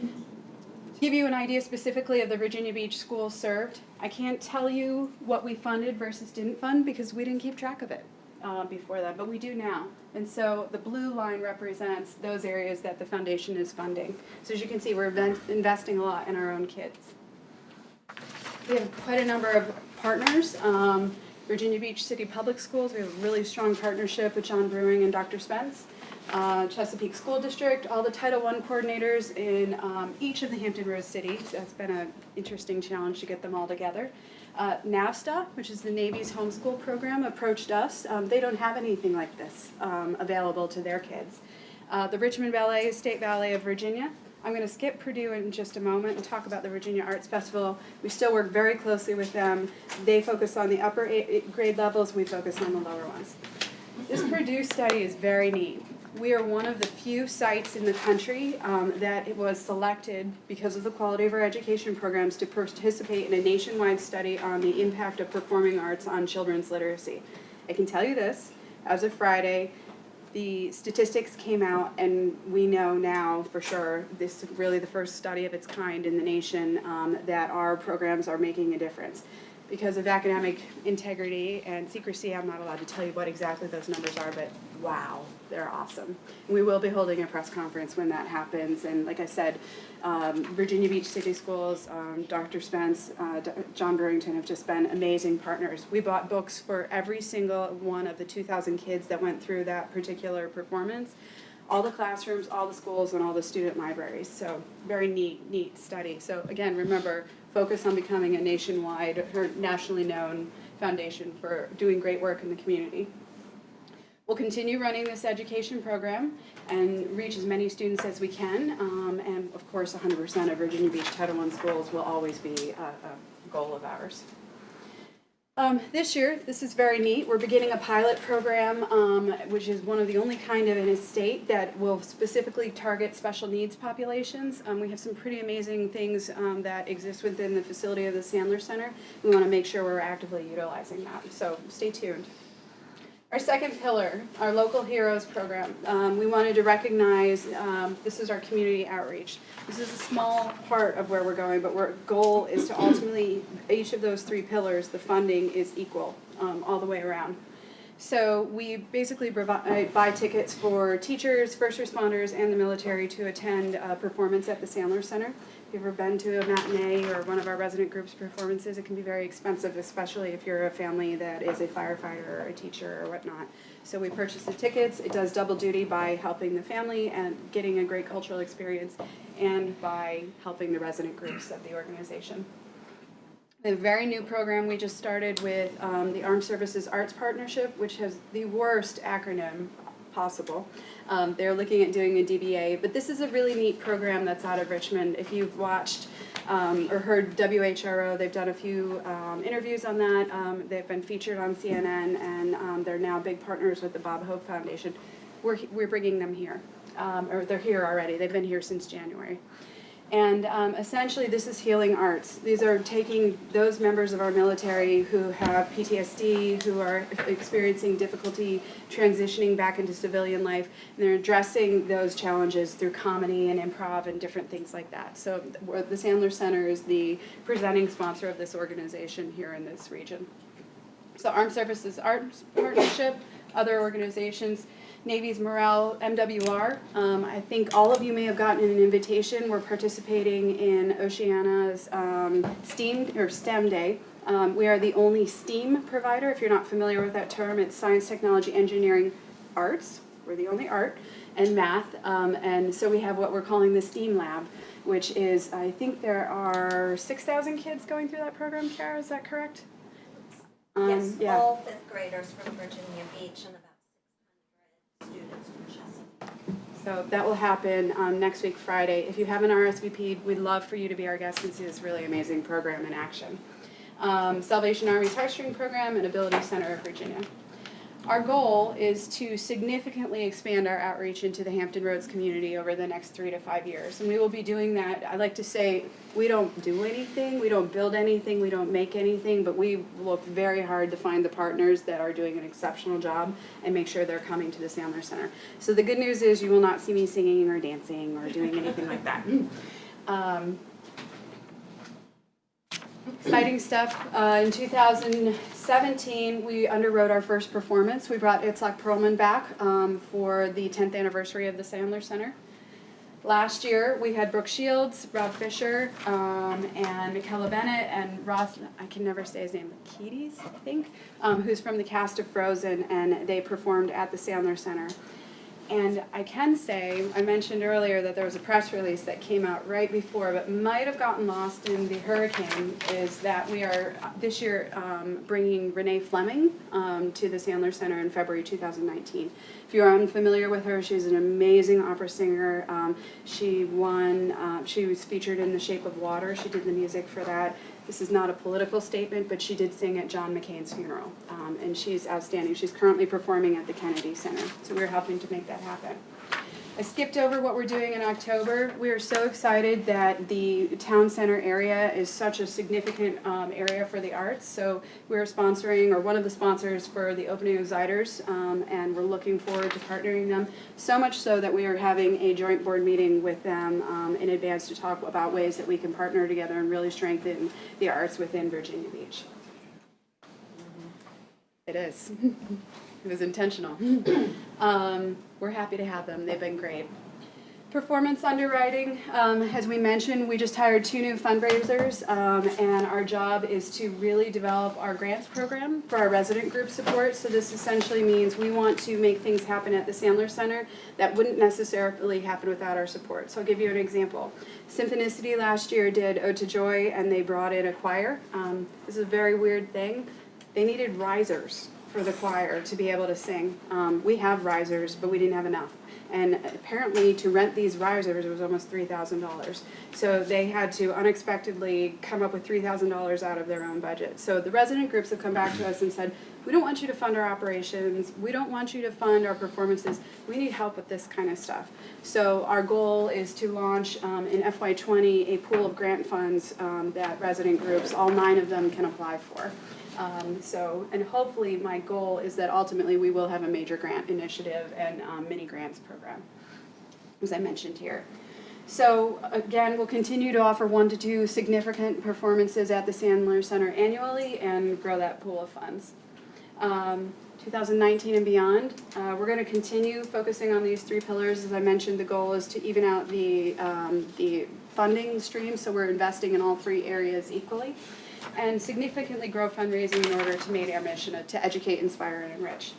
To give you an idea specifically of the Virginia Beach schools served, I can't tell you what we funded versus didn't fund because we didn't keep track of it before that, but we do now. And so the blue line represents those areas that the foundation is funding. So as you can see, we're investing a lot in our own kids. We have quite a number of partners. Virginia Beach City Public Schools, we have a really strong partnership with John Brewing and Dr. Spence. Chesapeake School District, all the Title I coordinators in each of the Hampton Roads cities. That's been an interesting challenge to get them all together. NAVSTA, which is the Navy's homeschool program, approached us. They don't have anything like this available to their kids. The Richmond Ballet, State Ballet of Virginia. I'm going to skip Purdue in just a moment and talk about the Virginia Arts Festival. We still work very closely with them. They focus on the upper grade levels. We focus on the lower ones. This Purdue study is very neat. We are one of the few sites in the country that it was selected because of the quality of our education programs to participate in a nationwide study on the impact of performing arts on children's literacy. I can tell you this, as of Friday, the statistics came out, and we know now for sure, this is really the first study of its kind in the nation, that our programs are making a difference. Because of academic integrity and secrecy, I'm not allowed to tell you what exactly those numbers are, but wow, they're awesome. And we will be holding a press conference when that happens, and like I said, Virginia Beach City Schools, Dr. Spence, John Burrington have just been amazing partners. We bought books for every single one of the 2,000 kids that went through that particular performance, all the classrooms, all the schools, and all the student libraries. So very neat study. So again, remember, focus on becoming a nationwide or nationally known foundation for doing great work in the community. We'll continue running this education program and reach as many students as we can. And of course, 100% of Virginia Beach Title I schools will always be a goal of ours. This year, this is very neat, we're beginning a pilot program, which is one of the only kind of in a state that will specifically target special needs populations. We have some pretty amazing things that exist within the facility of the Sandler Center. We want to make sure we're actively utilizing that, so stay tuned. Our second pillar, our Local Heroes program. We wanted to recognize, this is our community outreach. This is a small part of where we're going, but our goal is to ultimately, each of those three pillars, the funding is equal all the way around. So we basically buy tickets for teachers, first responders, and the military to attend a performance at the Sandler Center. If you've ever been to a matinee or one of our resident groups performances, it can be very expensive, especially if you're a family that is a firefighter or a teacher or whatnot. So we purchase the tickets. It does double duty by helping the family and getting a great cultural experience, and by helping the resident groups of the organization. A very new program we just started with the Armed Services Arts Partnership, which has the worst acronym possible. They're looking at doing a DBA, but this is a really neat program that's out of Richmond. If you've watched or heard WHRO, they've done a few interviews on that. They've been featured on CNN, and they're now big partners with the Bob Hope Foundation. We're bringing them here, or they're here already. They've been here since January. And essentially, this is healing arts. These are taking those members of our military who have PTSD, who are experiencing difficulty transitioning back into civilian life, and they're addressing those challenges through comedy and improv and different things like that. So the Sandler Center is the presenting sponsor of this organization here in this region. So Armed Services Arts Partnership, other organizations, Navy's Morale, MWR. I think all of you may have gotten an invitation. We're participating in Oceana's STEM Day. We are the only STEAM provider. If you're not familiar with that term, it's science, technology, engineering, arts. We're the only art, and math. And so we have what we're calling the STEAM Lab, which is, I think there are 6,000 kids going through that program, Kara, is that correct? Yes, yeah. all fifth graders from Virginia Beach and about 600 students from Chesapeake. So that will happen next week, Friday. If you haven't RSVP'd, we'd love for you to be our guest and see this really amazing program in action. Salvation Army's Heartstring Program and Ability Center of Virginia. Our goal is to significantly expand our outreach into the Hampton Roads community over the next 3 to 5 years. And we will be doing that. I like to say we don't do anything, we don't build anything, we don't make anything, but we look very hard to find the partners that are doing an exceptional job and make sure they're coming to the Sandler Center. So the good news is you will not see me singing or dancing or doing anything like that. Exciting stuff. In 2017, we underwrote our first performance. We brought Itzhak Perlman back for the 10th anniversary of the Sandler Center. Last year, we had Brooke Shields, Rob Fisher, and Michaela Bennett, and Ross, I can never say his name, Keaties, I think, who's from the cast of Frozen, and they performed at the Sandler Center. And I can say, I mentioned earlier that there was a press release that came out right before, but might have gotten lost in the hurricane, is that we are this year bringing Renee Fleming to the Sandler Center in February 2019. If you're unfamiliar with her, she's an amazing opera singer. She was featured in The Shape of Water. She did the music for that. This is not a political statement, but she did sing at John McCain's funeral, and she's outstanding. She's currently performing at the Kennedy Center, so we're helping to make that happen. I skipped over what we're doing in October. We are so excited that the town center area is such a significant area for the arts. So we're sponsoring, or one of the sponsors for the opening of Ziders, and we're looking forward to partnering them. So much so that we are having a joint board meeting with them in advance to talk about ways that we can partner together and really strengthen the arts within Virginia Beach. It is. It was intentional. We're happy to have them. They've been great. Performance underwriting, as we mentioned, we just hired 2 new fundraisers, and our job is to really develop our grants program for our resident group support. So this essentially means we want to make things happen at the Sandler Center that wouldn't necessarily happen without our support. So I'll give you an example. Symphonicity last year did Ode to Joy, and they brought in a choir. This is a very weird thing. They needed risers for the choir to be able to sing. We have risers, but we didn't have enough. And apparently to rent these risers, it was almost $3,000. So they had to unexpectedly come up with $3,000 out of their own budget. So the resident groups have come back to us and said, we don't want you to fund our operations. We don't want you to fund our performances. We need help with this kind of stuff. So our goal is to launch in FY20 a pool of grant funds that resident groups, all 9 of them, can apply for. And hopefully my goal is that ultimately we will have a major grant initiative and mini grants program, as I mentioned here. So again, we'll continue to offer 1 to 2 significant performances at the Sandler Center annually and grow that pool of funds. 2019 and beyond, we're going to continue focusing on these 3 pillars. As I mentioned, the goal is to even out the funding stream, so we're investing in all 3 areas equally, and significantly grow fundraising in order to meet our mission to educate, inspire, and enrich.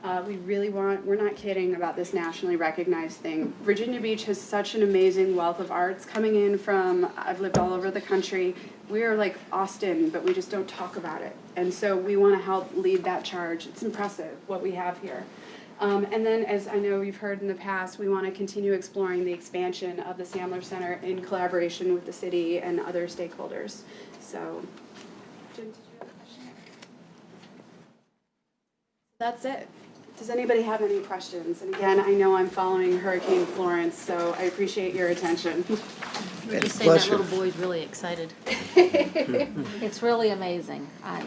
We're not kidding about this nationally recognized thing. Virginia Beach has such an amazing wealth of arts coming in from, I've lived all over the country. We are like Austin, but we just don't talk about it. And so we want to help lead that charge. It's impressive what we have here. And then, as I know you've heard in the past, we want to continue exploring the expansion of the Sandler Center in collaboration with the city and other stakeholders. So, Jim, did you have a question? That's it. Does anybody have any questions? And again, I know I'm following Hurricane Florence, so I appreciate your attention. You're just saying that little boy's really excited. It's really amazing. I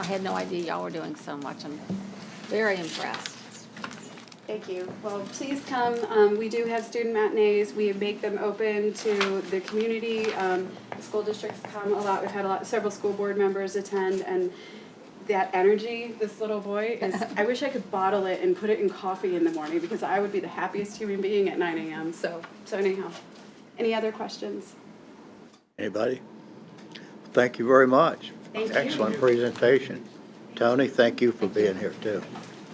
had no idea y'all were doing so much. I'm very impressed. Thank you. Well, please come. We do have student matinees. We make them open to the community. The school districts come a lot. We've had several school board members attend, and that energy this little boy is, I wish I could bottle it and put it in coffee in the morning, because I would be the happiest human being at 9 a.m. So anyhow, any other questions? Anybody? Thank you very much. Thank you. Excellent presentation. Tony, thank you for being here too.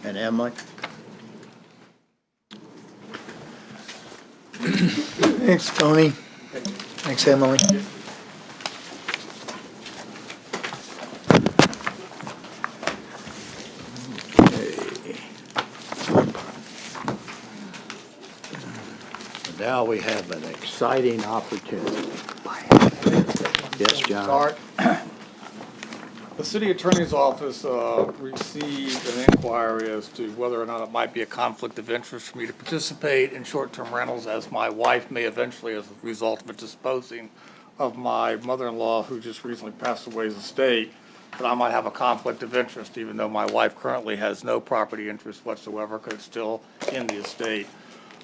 And Emily? Thanks, Tony. Thanks, Emily. Now we have an exciting opportunity. Yes, John? Start. The city attorney's office received an inquiry as to whether or not it might be a conflict of interest for me to participate in short-term rentals, as my wife may eventually, as a result of it, disposing of my mother-in-law, who just recently passed away's estate, that I might have a conflict of interest, even though my wife currently has no property interest whatsoever, because it's still in the estate.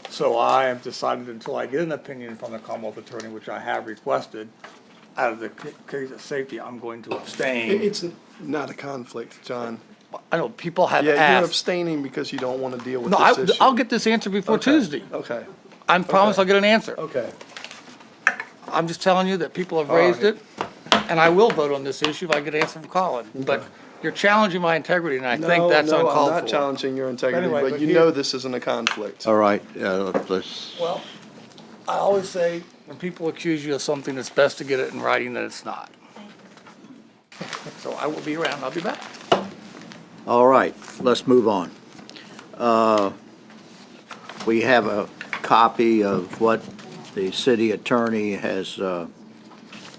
So I have decided, until I get an opinion from the Commonwealth Attorney, which I have requested, out of the case of safety, I'm going to abstain. It's not a conflict, John. I know people have Yeah, you're asked. abstaining because you don't want to deal with No, this issue. I'll get this answer before Okay, Tuesday. Okay, I promise I'll get an answer. okay. I'm just telling you that people have All raised right. it, and I will vote on this issue if I get an answer from Colin. But you're challenging my integrity, and I think that's No, uncalled I'm for. not challenging your integrity, Anyway, but but you here- know this isn't a conflict. All right, let's, Well, I always say, when people accuse you of something, it's best to get it in writing that it's not. So I will be around, I'll be back. all right, let's move on. We have a copy of what the city attorney has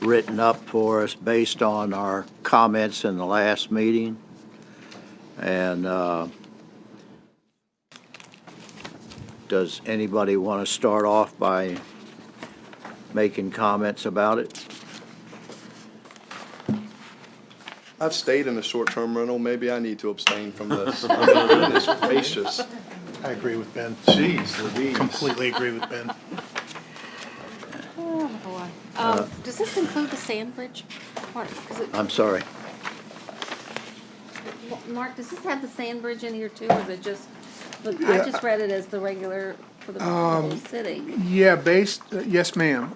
written up for us based on our comments in the last meeting. And Does anybody want to start off by making comments about it? I've stayed in a short-term rental. Maybe I need to abstain from this. I mean, goodness gracious. I agree with Ben. Jeez Louise. Completely agree with Ben. Oh, boy. Does this include the Sandbridge part? 'Cause it- I'm sorry. Mark, does this have the Sandbridge in here too, or is it just, but I just read it as the regular for the whole city. Yeah, yes, ma'am.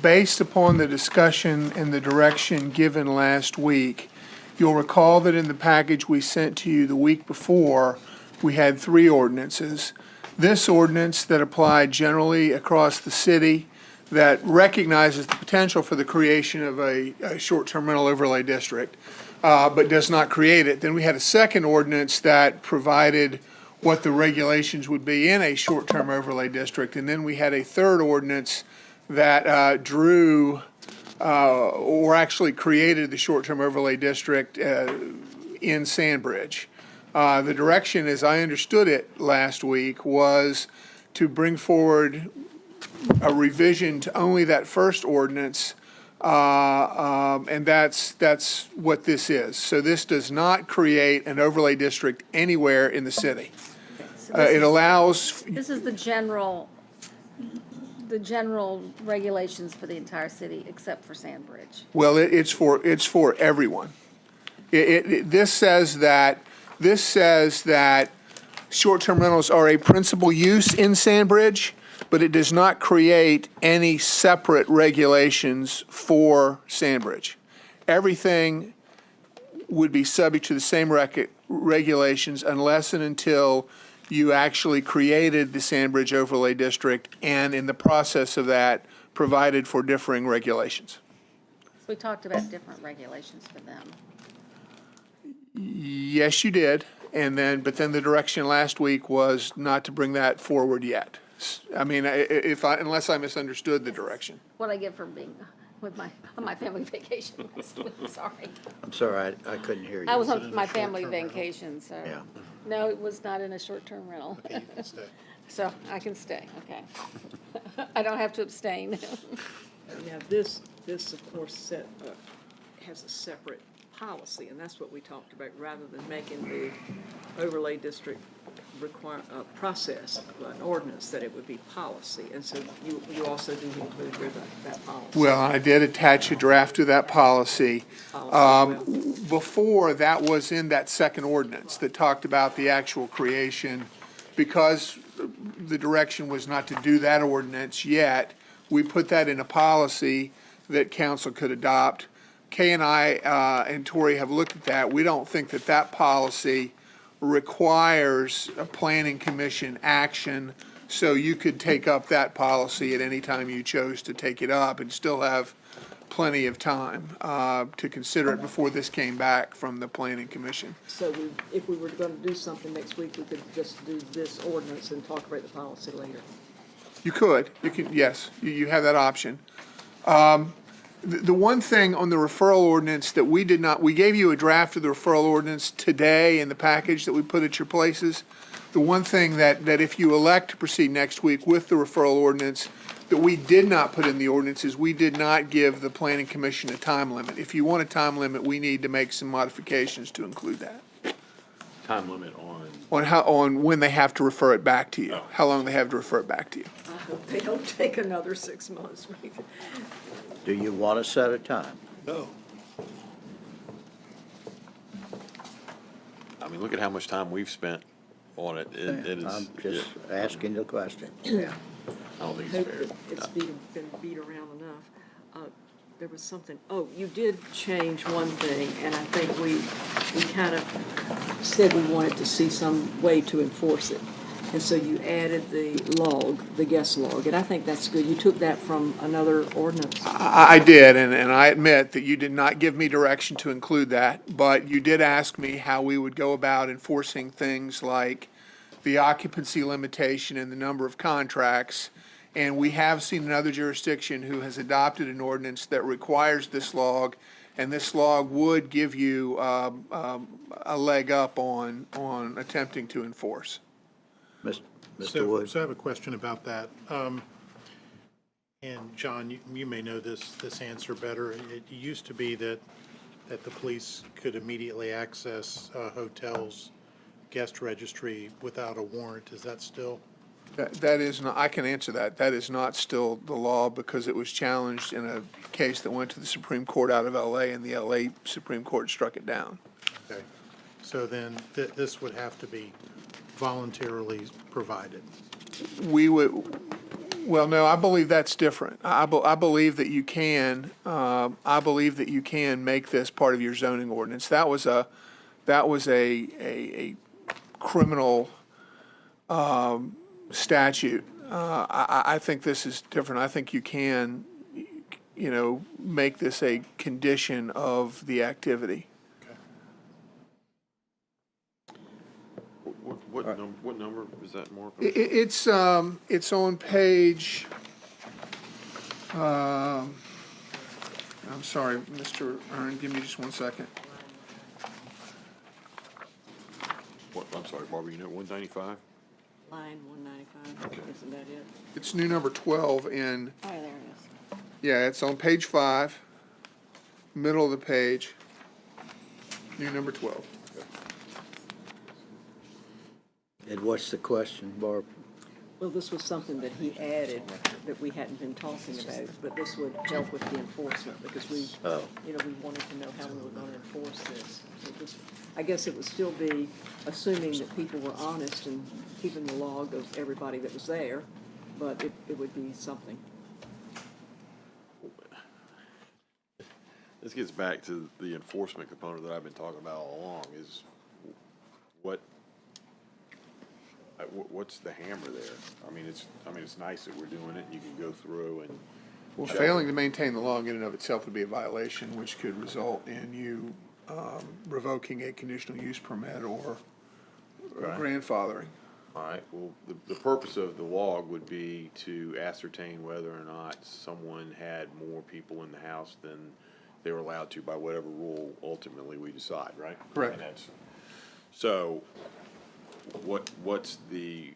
Based upon the discussion and the direction given last week, you'll recall that in the package we sent to you the week before, we had 3 ordinances. This ordinance that applied generally across the city that recognizes the potential for the creation of a short-term rental overlay district, but does not create it. Then we had a second ordinance that provided what the regulations would be in a short-term overlay district. And then we had a third ordinance that drew or actually created the short-term overlay district in Sandbridge. The direction, as I understood it last week, was to bring forward a revision to only that first ordinance, and that's what this is. So this does not create an overlay district anywhere in the city. It allows, This is the general regulations for the entire city, except for Sandbridge. well, it's for everyone. This says that short-term rentals are a principal use in Sandbridge, but it does not create any separate regulations for Sandbridge. Everything would be subject to the same regulations unless and until you actually created the Sandbridge Overlay District and in the process of that provided for differing regulations. So we talked about different regulations for them. Yes, you did, but then the direction last week was not to bring that forward yet. I mean, unless I misunderstood the direction. What I get for being on my family vacation last week, sorry. I'm sorry, I couldn't hear you. I was on my family vacation, so. Yeah. No, it was not in a short-term rental. You can stay. So I can stay, okay. I don't have to abstain. Now, this of course has a separate policy, and that's what we talked about, rather than making the overlay district process an ordinance, that it would be policy. And so you also do include that policy. Well, I did attach a draft to that policy. Before, that was in that second ordinance that talked about the actual creation. Because the direction was not to do that ordinance yet, we put that in a policy that council could adopt. Kay and I and Tori have looked at that. We don't think that policy requires a planning commission action, so you could take up that policy at any time you chose to take it up and still have plenty of time to consider it before this came back from the planning commission. So if we were going to do something next week, we could just do this ordinance and talk about the policy later. You could, yes, you have that option. The one thing on the referral ordinance that we gave you a draft of the referral ordinance today in the package that we put at your places. The one thing that if you elect to proceed next week with the referral ordinance that we did not put in the ordinance is we did not give the planning commission a time limit. If you want a time limit, we need to make some modifications to include that. Time limit on? On when they have to refer it back to you, how long they have to refer it back to you. I hope they don't take another 6 months. Do you want to set a time? No. I mean, look at how much time we've spent on it. It is. I'm just asking the question. Yeah. I don't think I it's hope fair. that it's been beat around enough. There was something, you did change one thing, and I think we kind of said we wanted to see some way to enforce it. And so you added the log, the guest log, and I think that's good. You took that from another ordinance. I did, and I admit that you did not give me direction to include that, but you did ask me how we would go about enforcing things like the occupancy limitation and the number of contracts. And we have seen another jurisdiction who has adopted an ordinance that requires this log, and this log would give you a leg up on attempting to enforce. Mr. Wood? So I have a question about that. And John, you may know this answer better. It used to be that the police could immediately access hotels' guest registry without a warrant. Is that still? That is not, I can answer that. That is not still the law because it was challenged in a case that went to the Supreme Court out of LA, and the LA Supreme Court struck it down. Okay. So then this would have to be voluntarily provided. We would, well, no, I believe that's different. I believe that you can, I believe that you can make this part of your zoning ordinance. That was a criminal, statute. I think this is different. I think you can, make this a condition of the activity. What number is that, Mark? It's on page, I'm sorry, Mr. Aaron, give me just 1 second. What, I'm sorry, Barbara, 195? Line 195, isn't that it? It's new number 12 in, Oh, there it is. yeah, it's on page 5, middle of the page, new number 12. And what's the question, Barb? Well, this was something that he added that we hadn't been talking about, but this would help with the enforcement because we wanted to know how we were going to enforce this. I guess it would still be assuming that people were honest and keeping the log of everybody that was there, but it would be something. This gets back to the enforcement component that I've been talking about all along, is what's the hammer there? I mean, it's nice that we're doing it, and you can go through and. Well, failing to maintain the law in and of itself would be a violation, which could result in you revoking a conditional use permit or grandfathering. All right, well, the purpose of the log would be to ascertain whether or not someone had more people in the house than they were allowed to by whatever rule ultimately we decide, right? Correct. And so, what's the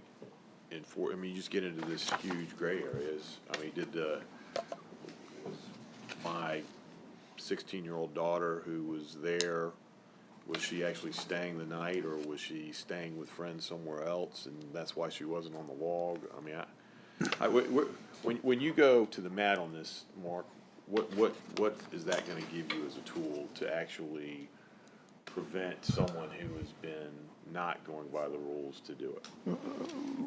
I mean, you just get into this huge gray areas. I mean, was my 16-year-old daughter who was there, was she actually staying the night, or was she staying with friends somewhere else, and that's why she wasn't on the log? I mean, when you go to the mat on this, Mark, what is that going to give you as a tool to actually prevent someone who has been not going by the rules to do it?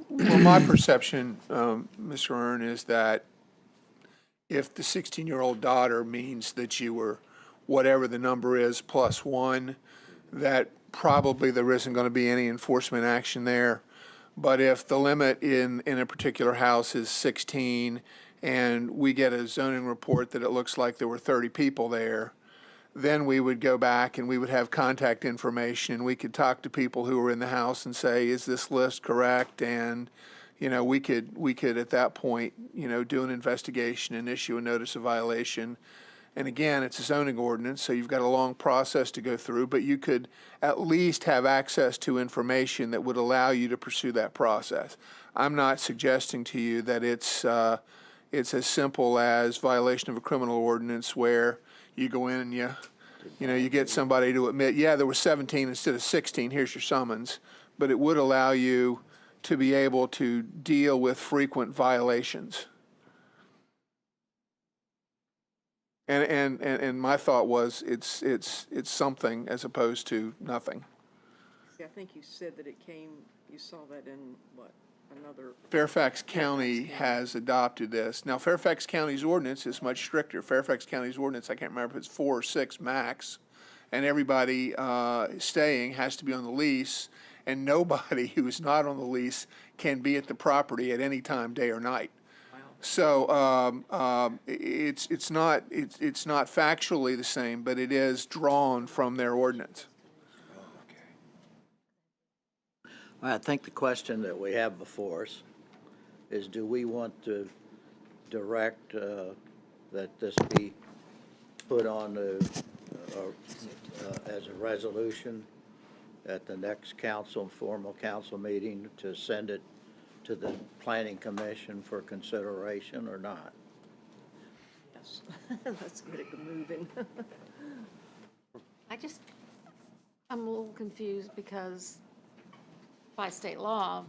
Well, my perception, Mr. Ern, is that if the 16-year-old daughter means that you were whatever the number is plus one, that probably there isn't going to be any enforcement action there. But if the limit in a particular house is 16 and we get a zoning report that it looks like there were 30 people there, then we would go back and we would have contact information and we could talk to people who were in the house and say, is this list correct? And, we could at that point, do an investigation and issue a notice of violation. And again, it's a zoning ordinance, so you've got a long process to go through, but you could at least have access to information that would allow you to pursue that process. I'm not suggesting to you that it's as simple as violation of a criminal ordinance where you go in and you get somebody to admit, yeah, there was 17 instead of 16, here's your summons. But it would allow you to be able to deal with frequent violations. And my thought was it's something as opposed to nothing. See, I think you said that you saw that in another. Fairfax County has adopted this. Now, Fairfax County's ordinance is much stricter. Fairfax County's ordinance, I can't remember if it's 4 or 6 max, and everybody staying has to be on the lease, and nobody who is not on the lease can be at the property at any time, day or night. So it's not factually the same, but it is drawn from their ordinance. I think the question that we have before us is, do we want to direct that this be put on as a resolution at the next formal council meeting to send it to the planning commission for consideration or not? Yes, let's get it moving. I'm a little confused because by state law,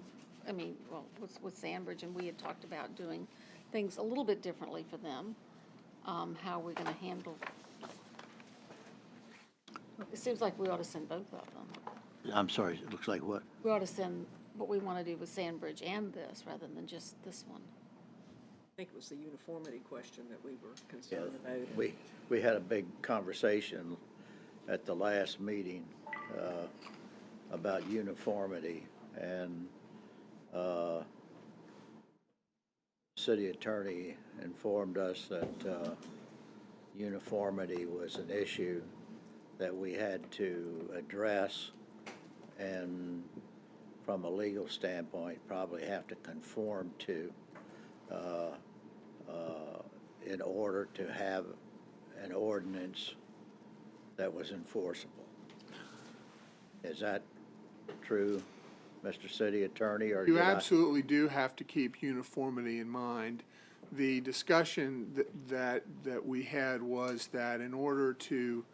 I mean, well, with Sandbridge, and we had talked about doing things a little bit differently for them. How are we gonna handle? It seems like we ought to send both of them. I'm sorry, it looks like what? We ought to send what we want to do with Sandbridge and this, rather than just this one. I think it was the uniformity question that we were Yeah, concerned about. we had a big conversation at the last meeting about uniformity, and city attorney informed us that uniformity was an issue that we had to address, and from a legal standpoint, probably have to conform to in order to have an ordinance that was enforceable. Is that true, Mr. City Attorney, or You did I- absolutely do have to keep uniformity in mind. The discussion that we had was that in order to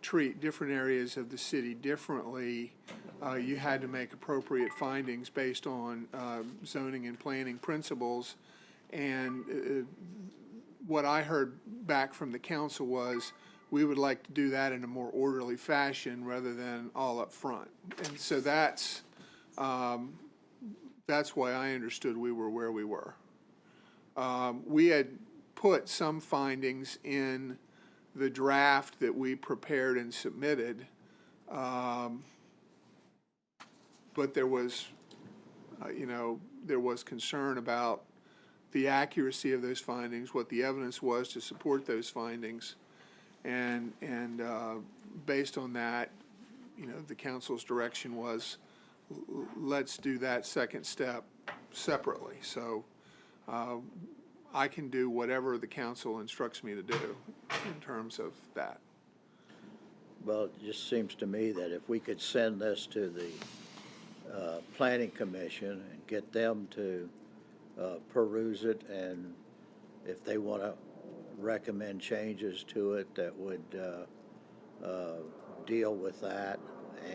treat different areas of the city differently, you had to make appropriate findings based on zoning and planning principles. And what I heard back from the council was, we would like to do that in a more orderly fashion rather than all up front. And so that's why I understood we were where we were. We had put some findings in the draft that we prepared and submitted, but there was, there was concern about the accuracy of those findings, what the evidence was to support those findings. And based on that, the council's direction was, let's do that second step separately. So I can do whatever the council instructs me to do in terms of that. Well, it just seems to me that if we could send this to the planning commission and get them to peruse it, and if they want to recommend changes to it that would deal with that,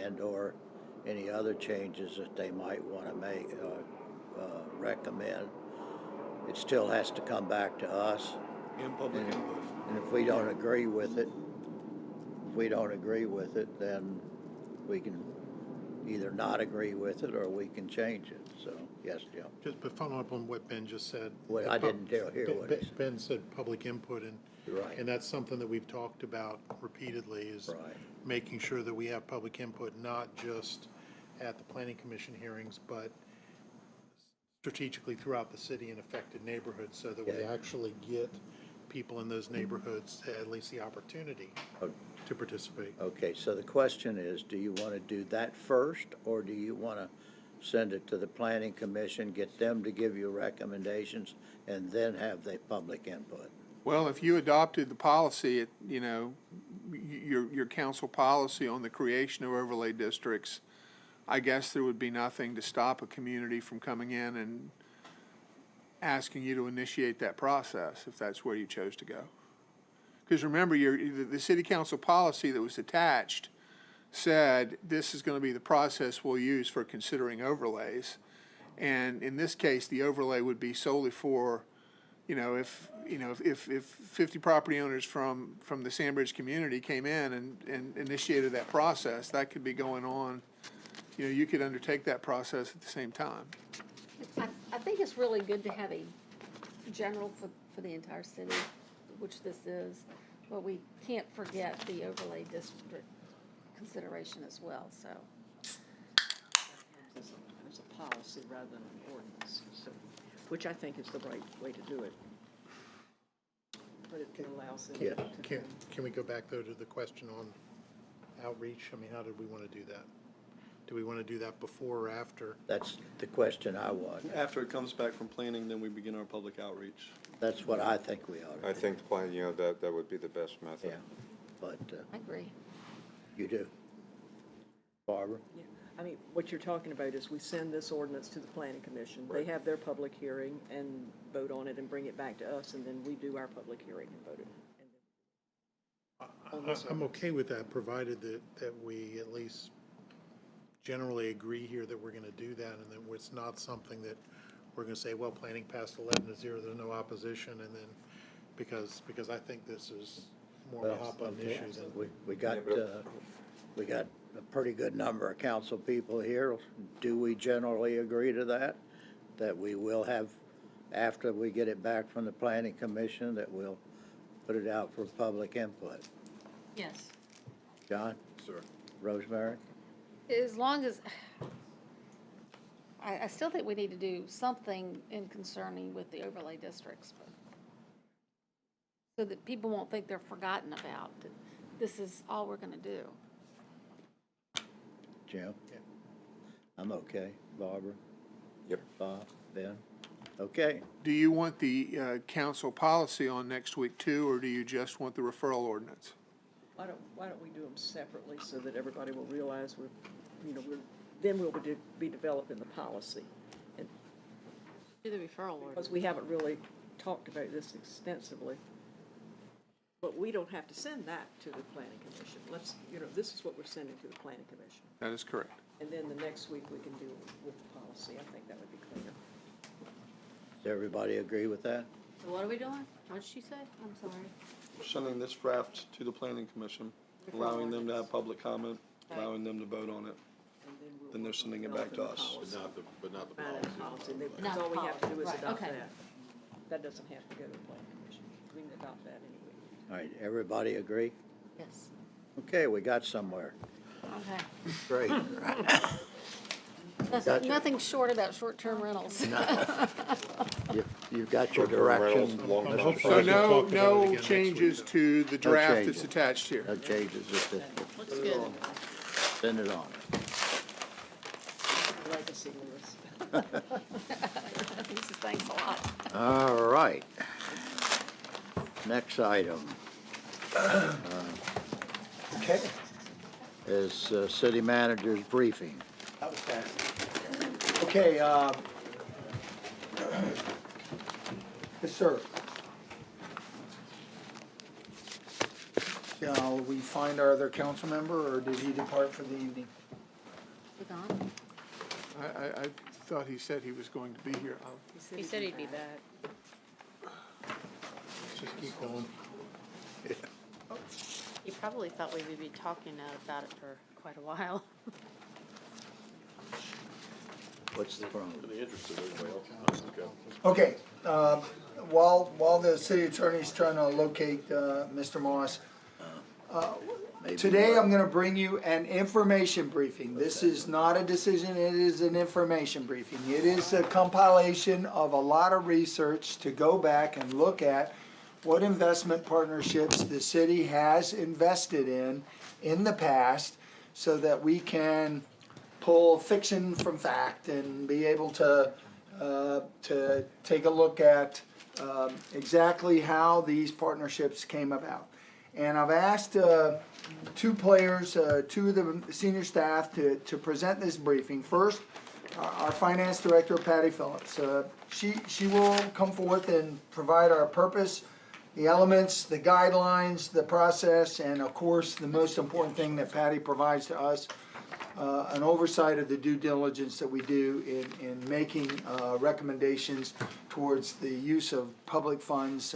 and/or any other changes that they might want to make, recommend, it still has to come back to us. And public input. And if we don't agree with it, then we can either not agree with it or we can change it. So, yes, Jim. Just to follow up on what Ben just said. Well, I didn't hear what he said. Ben said public input, and Right. and that's something that we've talked about repeatedly, is Right. making sure that we have public input, not just at the planning commission hearings, but strategically throughout the city in affected neighborhoods, so that we Yeah. actually get people in those neighborhoods at least the opportunity to participate. Okay, so the question is, do you want to do that first, or do you want to send it to the planning commission, get them to give you recommendations, and then have the public input? Well, if you adopted the policy, your council policy on the creation of overlay districts, I guess there would be nothing to stop a community from coming in and asking you to initiate that process, if that's where you chose to go. Because remember, the city council policy that was attached said, this is going to be the process we'll use for considering overlays. And in this case, the overlay would be solely for, if 50 property owners from the Sandbridge community came in and initiated that process, that could be going on. You could undertake that process at the same time. I think it's really good to have a general for the entire city, which this is, but we can't forget the overlay district consideration as well, so. As a policy rather than an ordinance, so, which I think is the right way to do it. But it allows them Yeah. to. Can we go back, though, to the question on outreach? I mean, how did we want to do that? Do we want to do that before or after? That's the question I want. After it comes back from planning, then we begin our public outreach. That's what I think we ought to do. I think, that would be the best method. Yeah, but I agree. you do. Barbara? Yeah. I mean, what you're talking about is we send this ordinance to the planning commission. They have their public hearing and vote on it and bring it back to us, and then we do our public hearing and vote it. I'm okay with that, provided that we at least generally agree here that we're gonna do that, and that it's not something that we're gonna say, well, planning passed 11-0, there's no opposition, and then, because I think this is more of a hot button issue than. We got a pretty good number of council people here. Do we generally agree to that? That we will have, after we get it back from the planning commission, that we'll put it out for public input? Yes. John? Sir. Rosemary? As long as, I still think we need to do something in concerning with the overlay districts, but so that people won't think they're forgotten about, that this is all we're gonna do. Jim? I'm okay. Barbara? Yep. Bob? Ben? Okay. Do you want the council policy on next week too, or do you just want the referral ordinance? Why don't we do them separately so that everybody will realize then we'll be developing the policy. And Do the referral order. because we haven't really talked about this extensively. But we don't have to send that to the planning commission. This is what we're sending to the planning commission. That is correct. And then the next week we can deal with the policy. I think that would be cleaner. Does everybody agree with that? So what are we doing? What did she say? I'm sorry. Sending this draft to the planning commission, allowing them to have public comment, allowing them to vote on it. Then they're sending it back to us. But not the Find policy. a policy. Not Because all we have to do is policy, right, adopt okay. that. That doesn't have to go to the planning commission. We can adopt that anyway. All right, everybody agree? Yes. Okay, we got somewhere. Okay. Great. Gotcha. Nothing short about short-term rentals. You've got your direction. Mr. So President. no changes to the draft that's changes. attached here. No changes. Just Looks good. send it on. Legacy, Lewis. Thanks a lot. All right. Next item Okay. is city manager's briefing. That was fast. Okay, yes, sir. Shall we find our other council member, or did he depart for the evening? You gone? I thought he said he was going to be here. He said he'd be back. Just keep going. He probably thought we would be talking about it for quite a while. What's the problem? In the interest of everybody else, let's go. Okay, while the city attorney's trying to locate Mr. Moss, Maybe today more. I'm gonna bring you an information briefing. This is not a decision, it is an information briefing. It is a compilation of a lot of research to go back and look at what investment partnerships the city has invested in the past, so that we can pull fiction from fact and be able to take a look at exactly how these partnerships came about. And I've asked two players, two of the senior staff to present this briefing. First, our finance director, Patty Phillips. She will come forth and provide our purpose, the elements, the guidelines, the process, and of course, the most important thing that Patty provides to us, an oversight of the due diligence that we do in making recommendations towards the use of public funds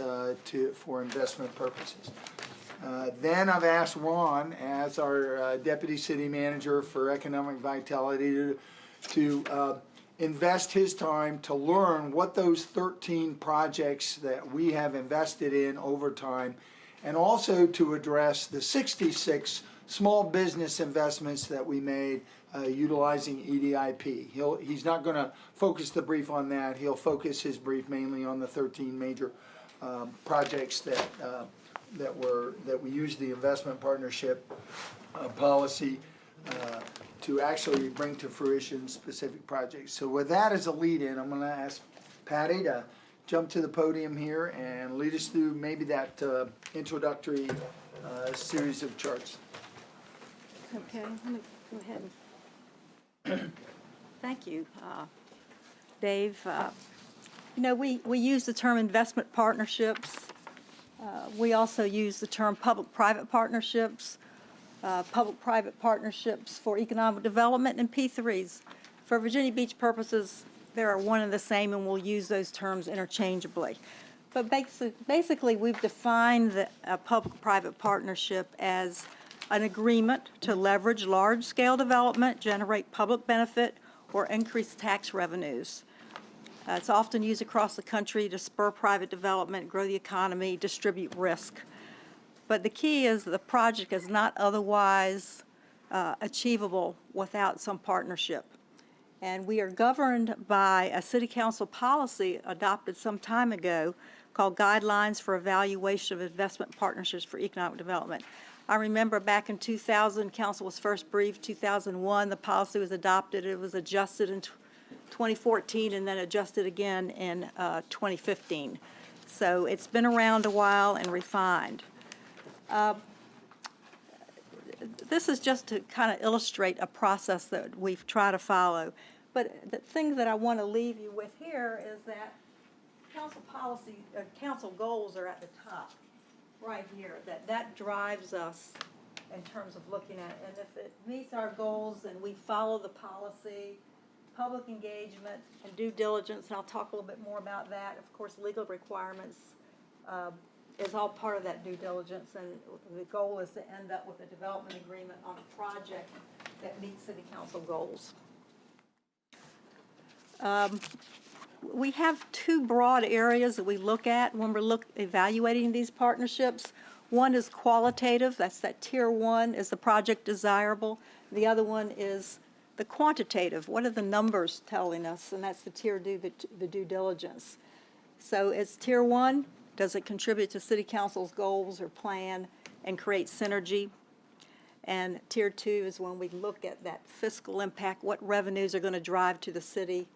for investment purposes. Then I've asked Ron, as our deputy city manager for economic vitality, to invest his time to learn what those 13 projects that we have invested in over time, and also to address the 66 small business investments that we made utilizing EDIP. He's not going to focus the brief on that. He'll focus his brief mainly on the 13 major projects that we used the investment partnership policy to actually bring to fruition specific projects. So with that as a lead-in, I'm going to ask Patty to jump to the podium here and lead us through maybe that introductory series of charts. Okay, I'm gonna go ahead and Thank you, Dave. You know, we use the term investment partnerships. We also use the term public-private partnerships, public-private partnerships for economic development, and P3s. For Virginia Beach purposes, they are one and the same, and we'll use those terms interchangeably. But basically, we've defined a public-private partnership as an agreement to leverage large-scale development, generate public benefit, or increase tax revenues. It's often used across the country to spur private development, grow the economy, distribute risk. But the key is the project is not otherwise achievable without some partnership. And we are governed by a city council policy adopted some time ago called Guidelines for Evaluation of Investment Partnerships for Economic Development. I remember back in 2000, council was first briefed. 2001, the policy was adopted. It was adjusted in 2014 and then adjusted again in 2015. So it's been around a while and refined. This is just to kind of illustrate a process that we've tried to follow. But the thing that I want to leave you with here is that council policy, council goals are at the top, right here. That drives us in terms of looking at it. And if it meets our goals, then we follow the policy, public engagement, and due diligence. And I'll talk a little bit more about that. Of course, legal requirements is all part of that due diligence, and the goal is to end up with a development agreement on a project that meets city council goals. We have two broad areas that we look at when we're evaluating these partnerships. One is qualitative, that's that tier one, is the project desirable? The other one is the quantitative, what are the numbers telling us? And that's the tier two, the due diligence. So it's tier one, does it contribute to city council's goals or plan and create synergy? And tier two is when we look at that fiscal impact, what revenues are going to drive to the city,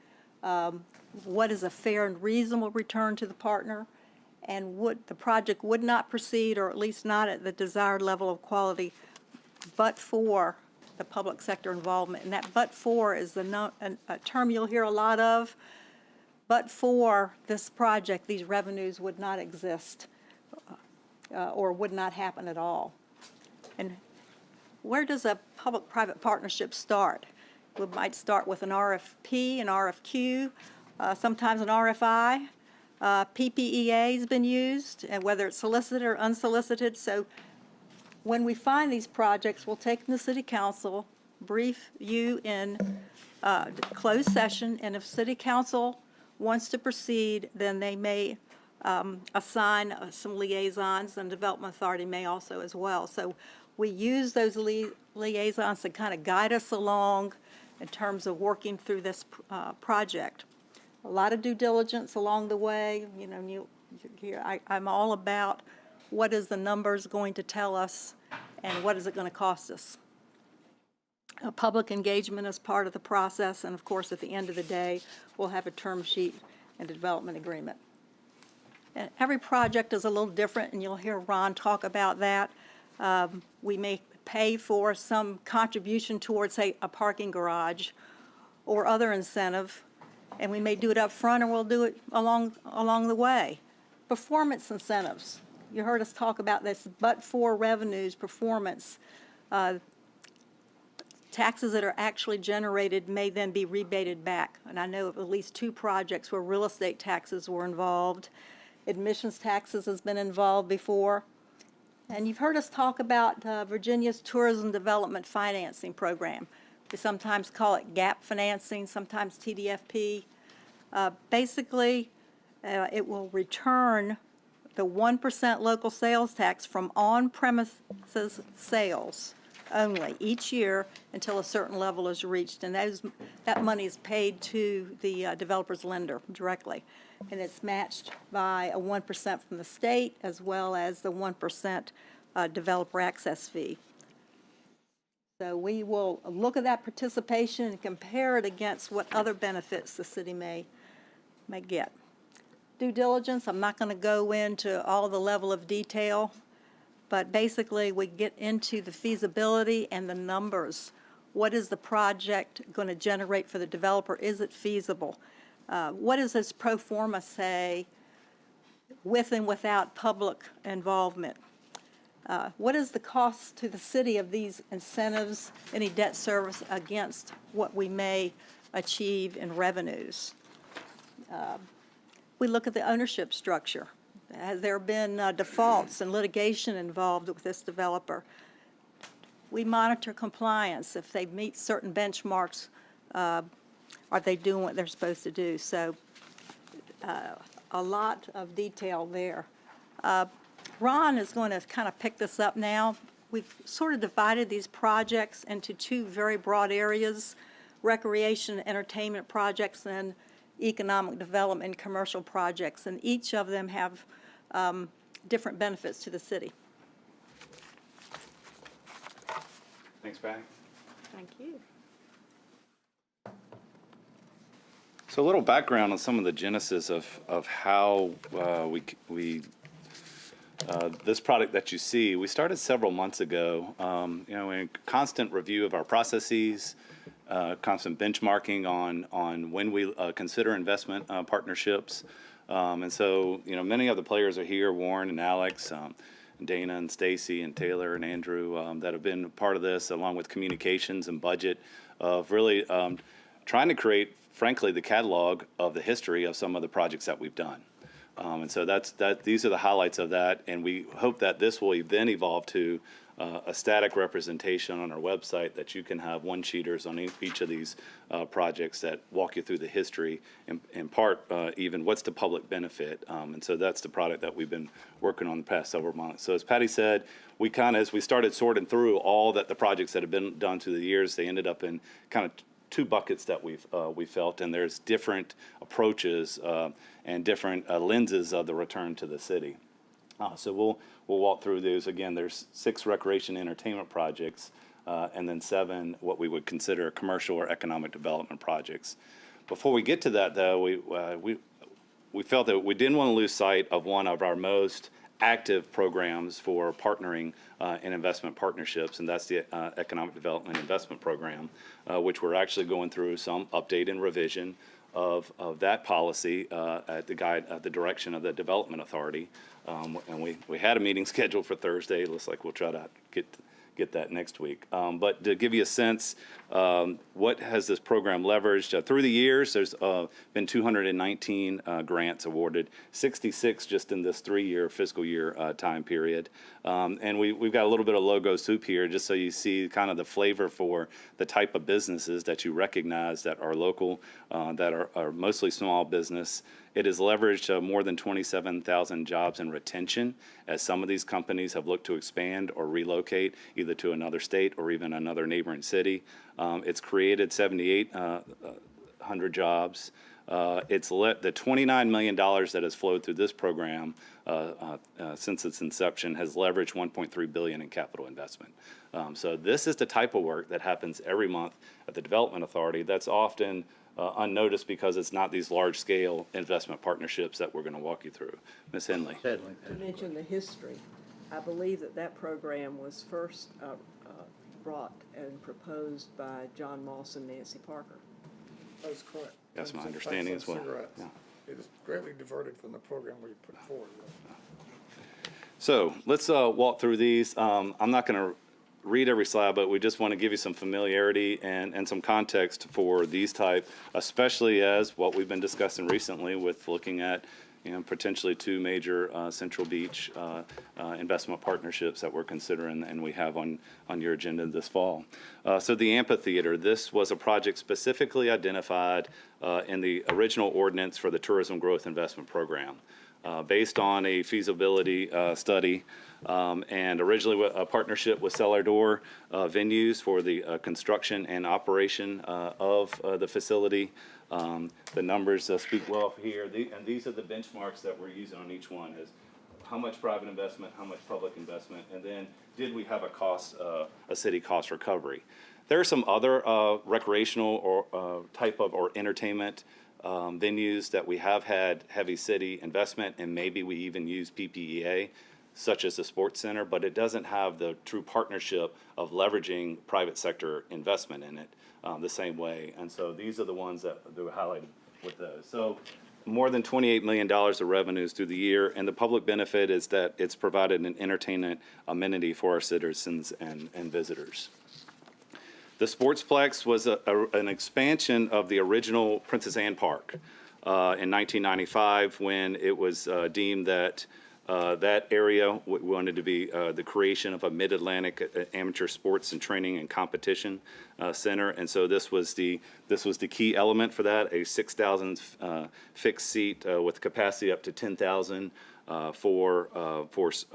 what is a fair and reasonable return to the partner, and the project would not proceed, or at least not at the desired level of quality, but for the public sector involvement. And that but for is a term you'll hear a lot of. But for this project, these revenues would not exist or would not happen at all. And where does a public-private partnership start? We might start with an RFP, an RFQ, sometimes an RFI. PPEA has been used, and whether it's solicited or unsolicited. So when we find these projects, we'll take them to City Council, brief you in closed session, and if City Council wants to proceed, then they may assign some liaisons, and Development Authority may also as well. So we use those liaisons to kind of guide us along in terms of working through this project. A lot of due diligence along the way. You know, I'm all about what is the numbers going to tell us and what is it going to cost us. Public engagement is part of the process, and of course, at the end of the day, we'll have a term sheet and a development agreement. And every project is a little different, and you'll hear Ron talk about that. We may pay for some contribution towards, say, a parking garage or other incentive, and we may do it up front, or we'll do it along the way. Performance incentives. You heard us talk about this, but for revenues, performance. Taxes that are actually generated may then be rebated back. And I know of at least two projects where real estate taxes were involved. Admissions taxes has been involved before. And you've heard us talk about Virginia's Tourism Development Financing Program. We sometimes call it GAP financing, sometimes TDFP. Basically, it will return the 1% local sales tax from on-premises sales only each year until a certain level is reached. And that money is paid to the developer's lender directly. And it's matched by a 1% from the state as well as the 1% developer access fee. So we will look at that participation and compare it against what other benefits the city may get. Due diligence, I'm not going to go into all the level of detail, but basically we get into the feasibility and the numbers. What is the project going to generate for the developer? Is it feasible? What does this pro forma say with and without public involvement? What is the cost to the city of these incentives, any debt service against what we may achieve in revenues? We look at the ownership structure. Has there been defaults and litigation involved with this developer? We monitor compliance. If they meet certain benchmarks, are they doing what they're supposed to do? So a lot of detail there. Ron is going to kind of pick this up now. We've sort of divided these projects into two very broad areas, recreation and entertainment projects and economic development and commercial projects, and each of them have different benefits to the city. Thanks, Patty. Thank you. So a little background on some of the genesis of how this product that you see, we started several months ago, in constant review of our processes, constant benchmarking on when we consider investment partnerships. And so, many of the players are here, Warren and Alex, Dana and Stacy and Taylor and Andrew, that have been part of this, along with communications and budget, of really trying to create, frankly, the catalog of the history of some of the projects that we've done. And so these are the highlights of that, and we hope that this will then evolve to a static representation on our website that you can have one-sheeters on each of these projects that walk you through the history, in part even what's the public benefit. And so that's the product that we've been working on the past several months. So as Patty said, we as we started sorting through all the projects that have been done through the years, they ended up in kind of two buckets that we felt, and there's different approaches and different lenses of the return to the city. So we'll walk through those. Again, there's 6 recreation entertainment projects, and then 7 what we would consider commercial or economic development projects. Before we get to that, though, we felt that we didn't want to lose sight of one of our most active programs for partnering in investment partnerships, and that's the Economic Development Investment Program, which we're actually going through some update and revision of that policy at the direction of the Development Authority. And we had a meeting scheduled for Thursday. It looks like we'll try to get that next week. But to give you a sense, what has this program leveraged? Through the years, there's been 219 grants awarded, 66 just in this 3-year fiscal year time period. And we've got a little bit of logo soup here just so you see kind of the flavor for the type of businesses that you recognize that are local, that are mostly small business. It has leveraged more than 27,000 jobs in retention as some of these companies have looked to expand or relocate either to another state or even another neighboring city. It's created 7,800 jobs. It's the $29 million that has flowed through this program since its inception has leveraged $1.3 billion in capital investment. So this is the type of work that happens every month at the Development Authority that's often unnoticed because it's not these large-scale investment partnerships that we're going to walk you through. Ms. Henley. To mention the history, I believe that program was first brought and proposed by John Moss and Nancy Parker. That is correct. That's my understanding as well. Yeah. It is greatly diverted from the program we put forward. So let's walk through these. I'm not going to read every slide, but we just want to give you some familiarity and some context for these type, especially as what we've been discussing recently with looking at potentially 2 major Central Beach investment partnerships that we're considering and we have on your agenda this fall. So the amphitheater, this was a project specifically identified in the original ordinance for the Tourism Growth Investment Program. Based on a feasibility study and originally a partnership with Cellar Door Venues for the construction and operation of the facility. The numbers speak well here, and these are the benchmarks that we're using on each one, is how much private investment, how much public investment, and then did we have a city cost recovery. There are some other recreational or type of or entertainment venues that we have had heavy city investment, and maybe we even use PPEA. such as the Sports Center, but it doesn't have the true partnership of leveraging private sector investment in it the same way. And so these are the ones that were highlighted with those. So more than $28 million of revenues through the year, and the public benefit is that it's provided an entertainment amenity for our citizens and visitors. The Sportsplex was an expansion of the original Princess Anne Park in 1995, when it was deemed that that area wanted to be the creation of a Mid-Atlantic amateur sports and training and competition center, and so this was the key element for that, a 6,000 fixed seat with capacity up to 10,000 for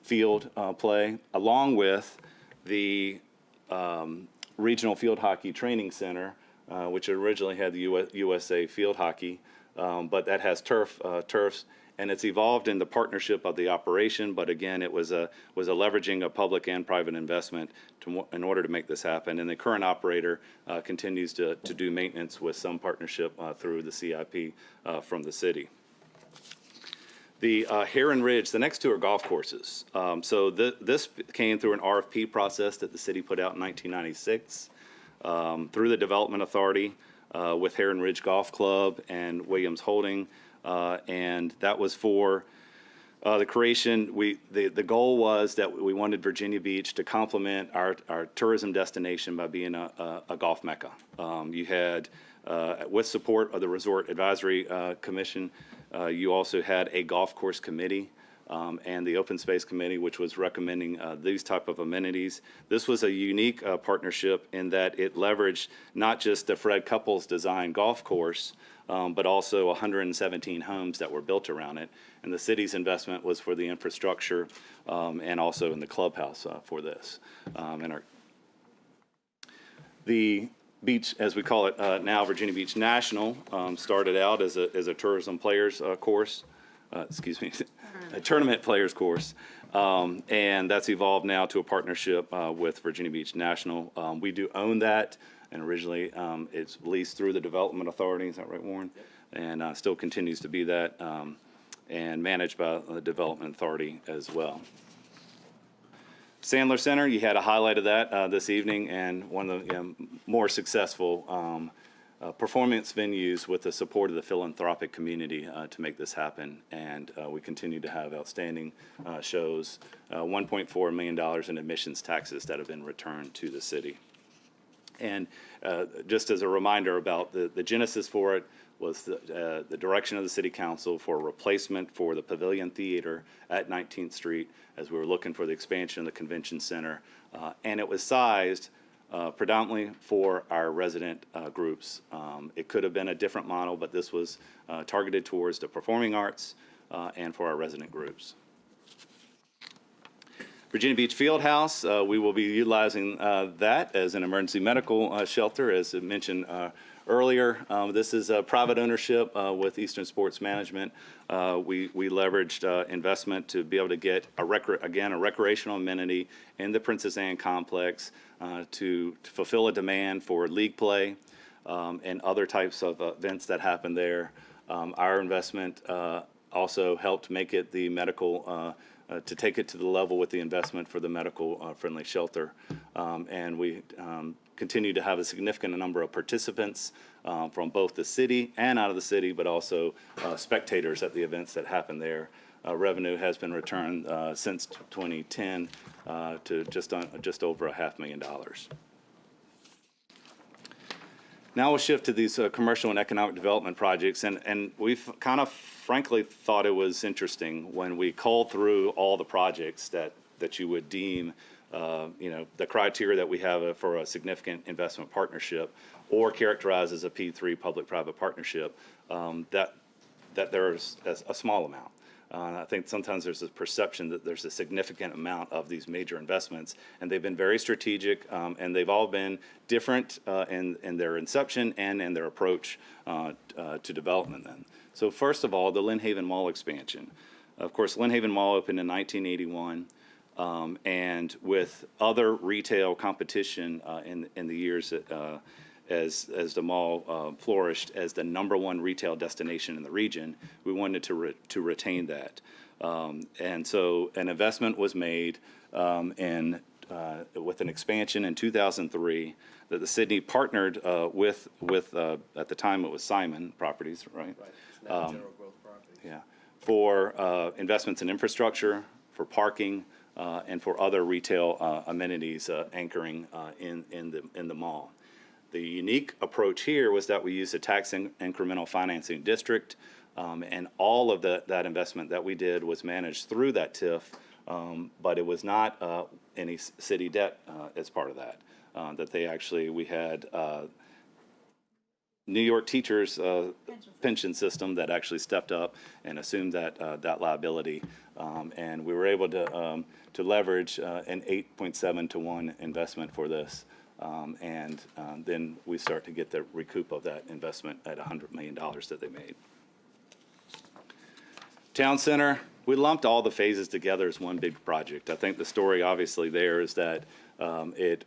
field play, along with the Regional Field Hockey Training Center, which originally had the USA Field Hockey, but that has turfs, and it's evolved in the partnership of the operation. But again, it was a leveraging of public and private investment in order to make this happen. And the current operator continues to do maintenance with some partnership through the CIP from the city. The Heron Ridge, the next two are golf courses. So this came through an RFP process that the city put out in 1996 through the Development Authority with Heron Ridge Golf Club and Williams Holding, and that was for the creation. The goal was that we wanted Virginia Beach to complement our tourism destination by being a golf mecca. You had, with support of the Resort Advisory Commission, you also had a golf course committee and the Open Space Committee, which was recommending these type of amenities. This was a unique partnership in that it leveraged not just the Fred Couples design golf course, but also 117 homes that were built around it. And the city's investment was for the infrastructure and also in the clubhouse for this. The beach, as we call it now, Virginia Beach National, started out as a tourism players course, a tournament players course, and that's evolved now to a partnership with Virginia Beach National. We do own that, and originally it's leased through the Development Authority, is that right, Warren? And still continues to be that, and managed by the Development Authority as well. Sandler Center, you had a highlight of that this evening, and one of the more successful performance venues with the support of the philanthropic community to make this happen. And we continue to have outstanding shows, $1.4 million in admissions taxes that have been returned to the city. And just as a reminder about the genesis for it was the direction of the City Council for a replacement for the Pavilion Theater at 19th Street as we were looking for the expansion of the Convention Center. And it was sized predominantly for our resident groups. It could have been a different model, but this was targeted towards the performing arts and for our resident groups. Virginia Beach Fieldhouse, we will be utilizing that as an emergency medical shelter, as I mentioned earlier. This is a private ownership with Eastern Sports Management. We leveraged investment to be able to get a recreational amenity in the Princess Anne complex to fulfill a demand for league play and other types of events that happen there. Our investment also helped make it the medical to take it to the level with the investment for the medical friendly shelter. And we continue to have a significant number of participants from both the city and out of the city, but also spectators at the events that happen there. Revenue has been returned since 2010 to just over $500,000. Now we'll shift to these commercial and economic development projects, and we've kind of frankly thought it was interesting when we culled through all the projects that you would deem, the criteria that we have for a significant investment partnership or characterized as a P3 public-private partnership, that there's a small amount. I think sometimes there's a perception that there's a significant amount of these major investments, and they've been very strategic, and they've all been different in their inception and in their approach to development then. So first of all, the Lynn Haven Mall expansion. Of course, Lynn Haven Mall opened in 1981, and with other retail competition in the years as the mall flourished as the #1 retail destination in the region, we wanted to retain that. And so an investment was made with an expansion in 2003 that the city partnered with at the time it was Simon Properties, right? Yeah, for investments in infrastructure, for parking, and for other retail amenities anchoring in the mall. The unique approach here was that we used a tax incremental financing district, and all of that investment that we did was managed through that TIF, but it was not any city debt as part of that. We had New York teachers pension system that actually stepped up and assumed that liability, and we were able to leverage an 8.7 to 1 investment for this, and then we start to get the recoup of that investment at $100 million that they made. Town Center, we lumped all the phases together as one big project. I think the story obviously there is that it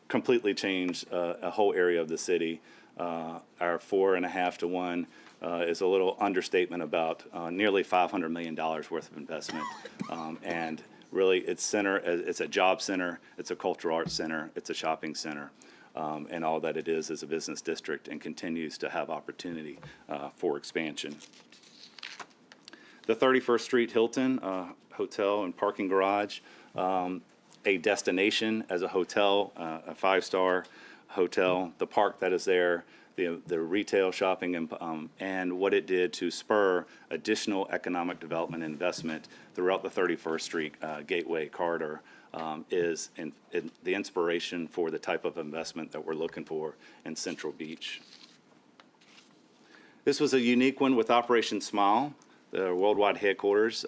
completely changed a whole area of the city. Our 4.5 to 1 is a little understatement about nearly $500 million worth of investment. And really, it's a job center, it's a cultural arts center, it's a shopping center, and all that it is a business district and continues to have opportunity for expansion. The 31st Street Hilton Hotel and Parking Garage, a destination as a hotel, a 5-star hotel, the park that is there, the retail shopping, and what it did to spur additional economic development investment throughout the 31st Street Gateway corridor is the inspiration for the type of investment that we're looking for in Central Beach. This was a unique one with Operation Smile, the worldwide headquarters.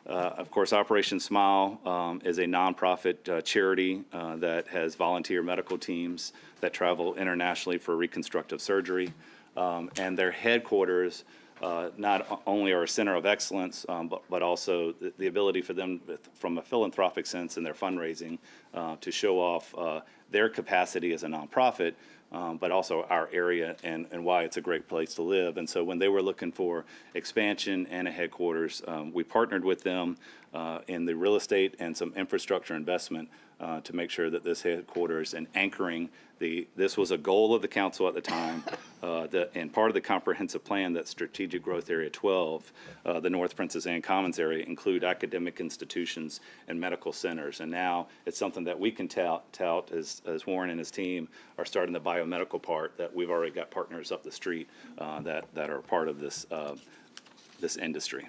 Of course, Operation Smile is a nonprofit charity that has volunteer medical teams that travel internationally for reconstructive surgery. And their headquarters not only are a center of excellence, but also the ability for them, from a philanthropic sense in their fundraising, to show off their capacity as a nonprofit, but also our area and why it's a great place to live. And so when they were looking for expansion and a headquarters, we partnered with them in the real estate and some infrastructure investment to make sure that this headquarters and anchoring this was a goal of the council at the time, and part of the comprehensive plan that Strategic Growth Area 12, the North Princess Anne Commons area, include academic institutions and medical centers. And now it's something that we can tout as Warren and his team are starting the biomedical part, that we've already got partners up the street that are part of this industry.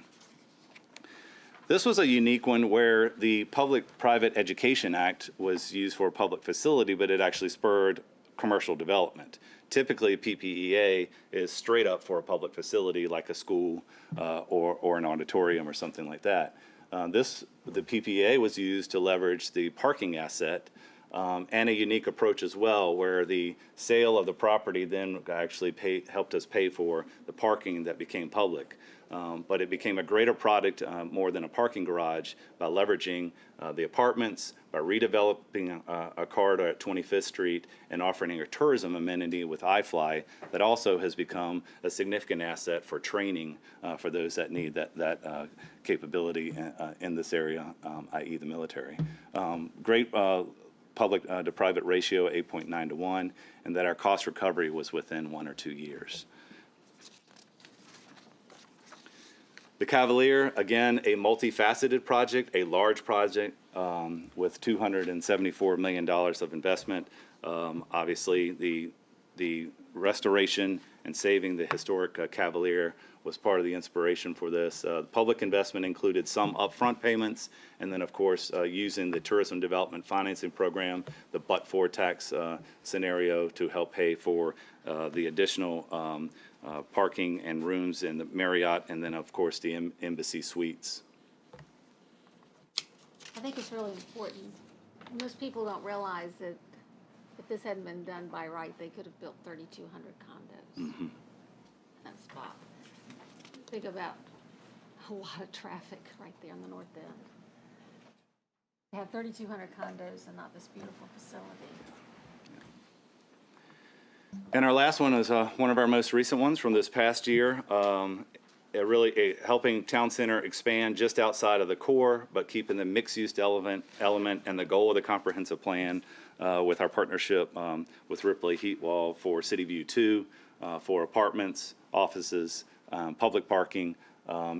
This was a unique one where the Public-Private Education Act was used for a public facility, but it actually spurred commercial development. Typically, PPEA is straight up for a public facility like a school or an auditorium or something like that. The PPEA was used to leverage the parking asset and a unique approach as well, where the sale of the property then actually helped us pay for the parking that became public. But it became a greater product more than a parking garage by leveraging the apartments, by redeveloping a corridor at 25th Street and offering a tourism amenity with iFly that also has become a significant asset for training for those that need that capability in this area, i.e. the military. Great public to private ratio, 8.9 to 1, and that our cost recovery was within 1 or 2 years. The Cavalier, again, a multifaceted project, a large project with $274 million of investment. Obviously, the restoration and saving the historic Cavalier was part of the inspiration for this. Public investment included some upfront payments, and then, of course, using the tourism development financing program, the but-for tax scenario to help pay for the additional parking and rooms in the Marriott, and then, of course, the Embassy Suites. I think it's really important. Most people don't realize that if this hadn't been done by right, they could have built 3,200 condos in that spot. Think about a lot of traffic right there on the north end. They have 3,200 condos and not this beautiful facility. And our last one is one of our most recent ones from this past year. Helping Town Center expand just outside of the core, but keeping the mixed-use element and the goal of the comprehensive plan with our partnership with Ripley Heat Wall for City View 2, for apartments, offices, public parking,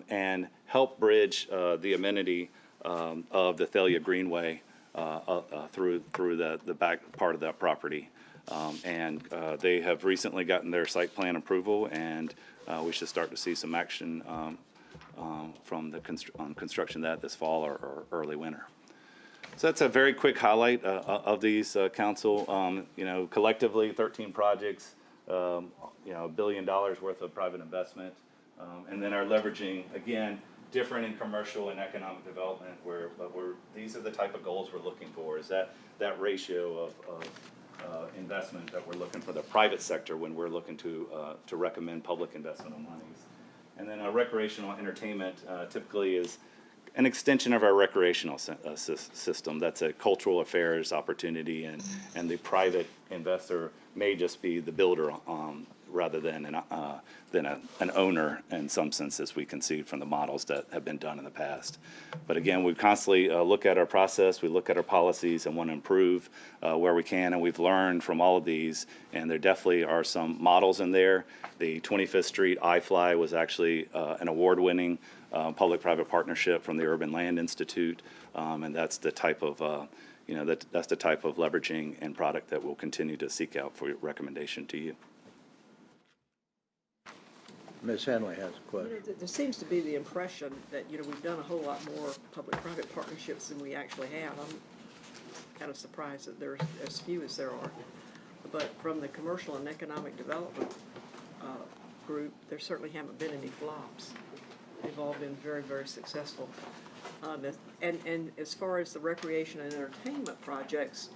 and help bridge the amenity of the Thalia Greenway through the back part of that property. And they have recently gotten their site plan approval, and we should start to see some action from the construction of that this fall or early winter. So that's a very quick highlight of these, council. Collectively, 13 projects, $1 billion worth of private investment, and then our leveraging, again, different in commercial and economic development, these are the type of goals we're looking for, is that ratio of investment that we're looking for the private sector when we're looking to recommend public investment on monies. And then recreational entertainment typically is an extension of our recreational system. That's a cultural affairs opportunity, and the private investor may just be the builder rather than an owner in some sense, as we can see from the models that have been done in the past. But again, we constantly look at our process, we look at our policies and want to improve where we can, and we've learned from all of these, and there definitely are some models in there. The 25th Street iFly was actually an award-winning public-private partnership from the Urban Land Institute, and that's the type of that's the type of leveraging and product that we'll continue to seek out for your recommendation to you. Ms. Henley has a question. There seems to be the impression that, we've done a whole lot more public-private partnerships than we actually have. I'm kind of surprised that there's as few as there are. But from the commercial and economic development group, there certainly haven't been any flops. They've all been very, very successful. And as far as the recreation and entertainment projects,